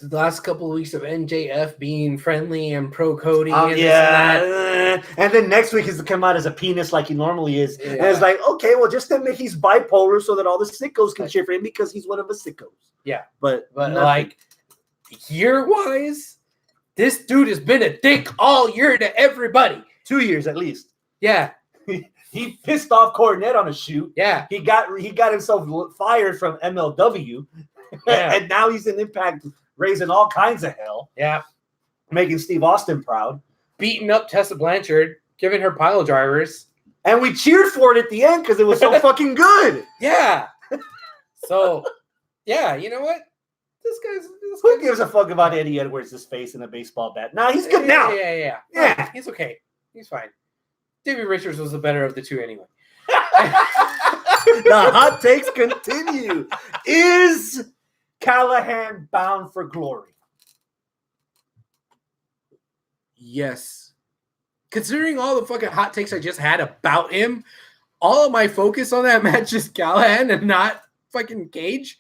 The last couple of weeks of MJF being friendly and pro Cody. And yeah. And then next week he's to come out as a penis like he normally is. Yeah. And it's like, okay, well, just admit he's bipolar so that all the sickos can cheer for him because he's one of the sickos. Yeah. But like, year-wise, this dude has been a dick all year to everybody. 2 years at least. Yeah. He pissed off Cornette on a shoot. Yeah. He got himself fired from MLW. Yeah. And now he's in Impact raising all kinds of hell. Yeah. Making Steve Austin proud. Beating up Tessa Blanchard, giving her pile drivers. And we cheered for it at the end because it was so fucking good. Yeah. So, yeah, you know what? Who gives a fuck about Eddie Edwards' face in a baseball bat? Nah, he's good now. Yeah. He's okay. He's fine. Davey Richards was the better of the two anyway. The hot takes continue. Is Callahan bound for glory? Yes. Considering all the fucking hot takes I just had about him, all of my focus on that match is Callahan and not fucking Cage.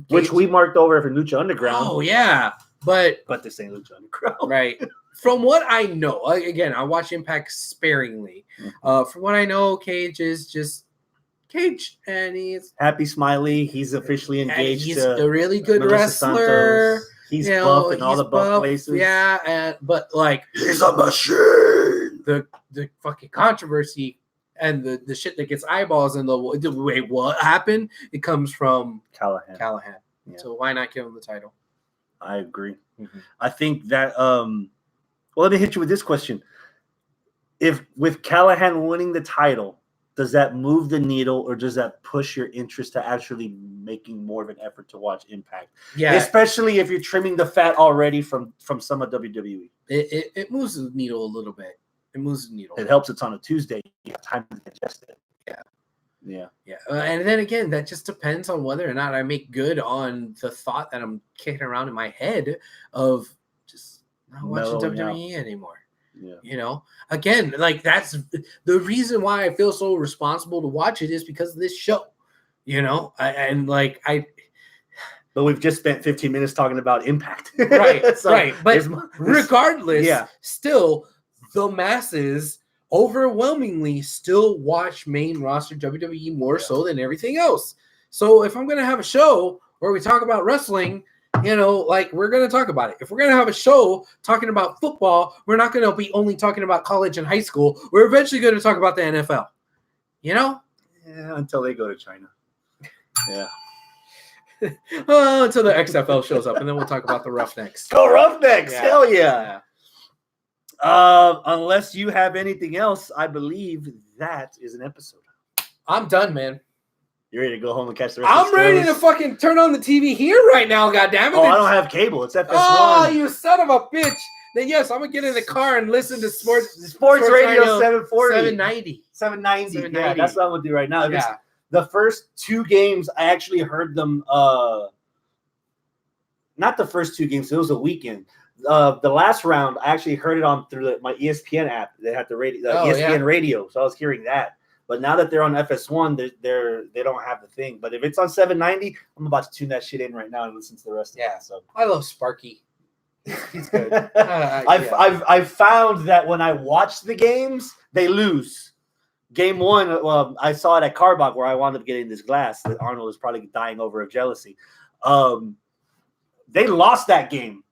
Which we marked over for Lucha Underground. Oh, yeah. But this ain't Lucha Underground. Right. From what I know, again, I watch Impact sparingly. From what I know, Cage is just Cage, and he's happy, smiley. He's officially engaged. He's a really good wrestler. Santos. He's buff in all the buff places. Yeah, but like he's a machine. The fucking controversy and the shit that gets eyeballs in the wait, what happened? It comes from Callahan. Yeah. So why not give him the title? I agree. Mm-hmm. I think that well, let me hit you with this question. If with Callahan winning the title, does that move the needle or does that push your interest to actually making more of an effort to watch Impact? Yeah. Especially if you're trimming the fat already from some of WWE. It moves the needle a little bit. It moves the needle. It helps it's on a Tuesday. You have time to digest it. Yeah. And then again, that just depends on whether or not I make good on the thought that I'm kicking around in my head of just not watching WWE anymore. Yeah. You know, again, like that's the reason why I feel so responsible to watch it is because of this show. You know, but we've just spent 15 minutes talking about Impact. Right, so right. But regardless, still the masses overwhelmingly still watch main roster WWE more so than everything else. So if I'm going to have a show where we talk about wrestling, you know, like we're going to talk about it. If we're going to have a show talking about football, we're not going to be only talking about college and high school. We're eventually going to talk about the NFL. You know? Yeah, until they go to China. Yeah. Until the XFL shows up, and then we'll talk about the Roughnecks. Go Roughnecks! Yeah. Hell yeah. Unless you have anything else, I believe that is an episode. I'm done, man. You ready to go home and catch the rest I'm ready to fucking turn on the TV here right now, goddammit. Oh, I don't have cable. It's FS1. Oh, you son of a bitch. Then yes, I'm gonna get in the car and listen to Sports Radio 740. 790. 790. Yeah, that's what I'm gonna do right now. Yeah. The first two games, I actually heard them. Not the first two games. It was a weekend. The last round, I actually heard it on through my ESPN app. They had the radio, ESPN radio, so I was hearing that. But now that they're on FS1, they don't have the thing. But if it's on 790, I'm about to tune that shit in right now and listen to the rest of it. So I love Sparky. He's good. I've found that when I watch the games, they lose. Game one, I saw it at Carbach where I wound up getting this glass that Arnold is probably dying over of jealousy. They lost that game.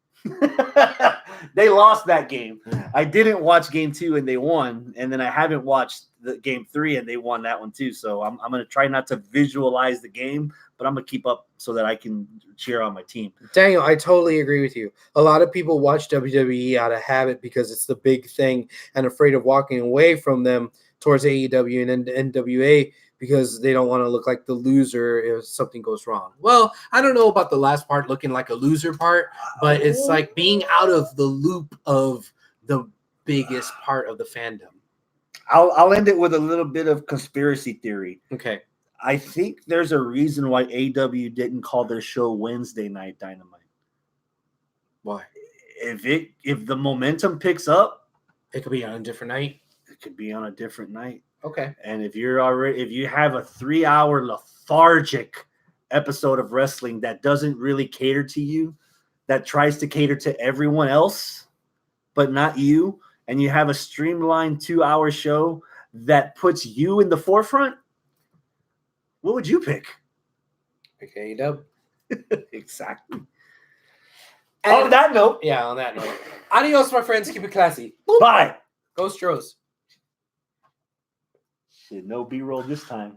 They lost that game. I didn't watch game 2 and they won, and then I haven't watched the game 3 and they won that one too. So I'm going to try not to visualize the game, but I'm going to keep up so that I can cheer on my team. Daniel, I totally agree with you. A lot of people watch WWE out of habit because it's the big thing and afraid of walking away from them towards AEW and NWA because they don't want to look like the loser if something goes wrong. Well, I don't know about the last part looking like a loser part, but it's like being out of the loop of the biggest part of the fandom. I'll end it with a little bit of conspiracy theory. Okay. I think there's a reason why AEW didn't call their show Wednesday Night Dynamite. Why? If the momentum picks up, it could be on a different night. It could be on a different night. Okay. And if you have a 3-hour lethargic episode of wrestling that doesn't really cater to you, that tries to cater to everyone else, but not you, and you have a streamlined 2-hour show that puts you in the forefront, what would you pick? Pick AEW. Exactly. And on that note. Yeah, on that note. Adios, my friends. Keep it classy. Bye. Go Stros. No B-roll this time.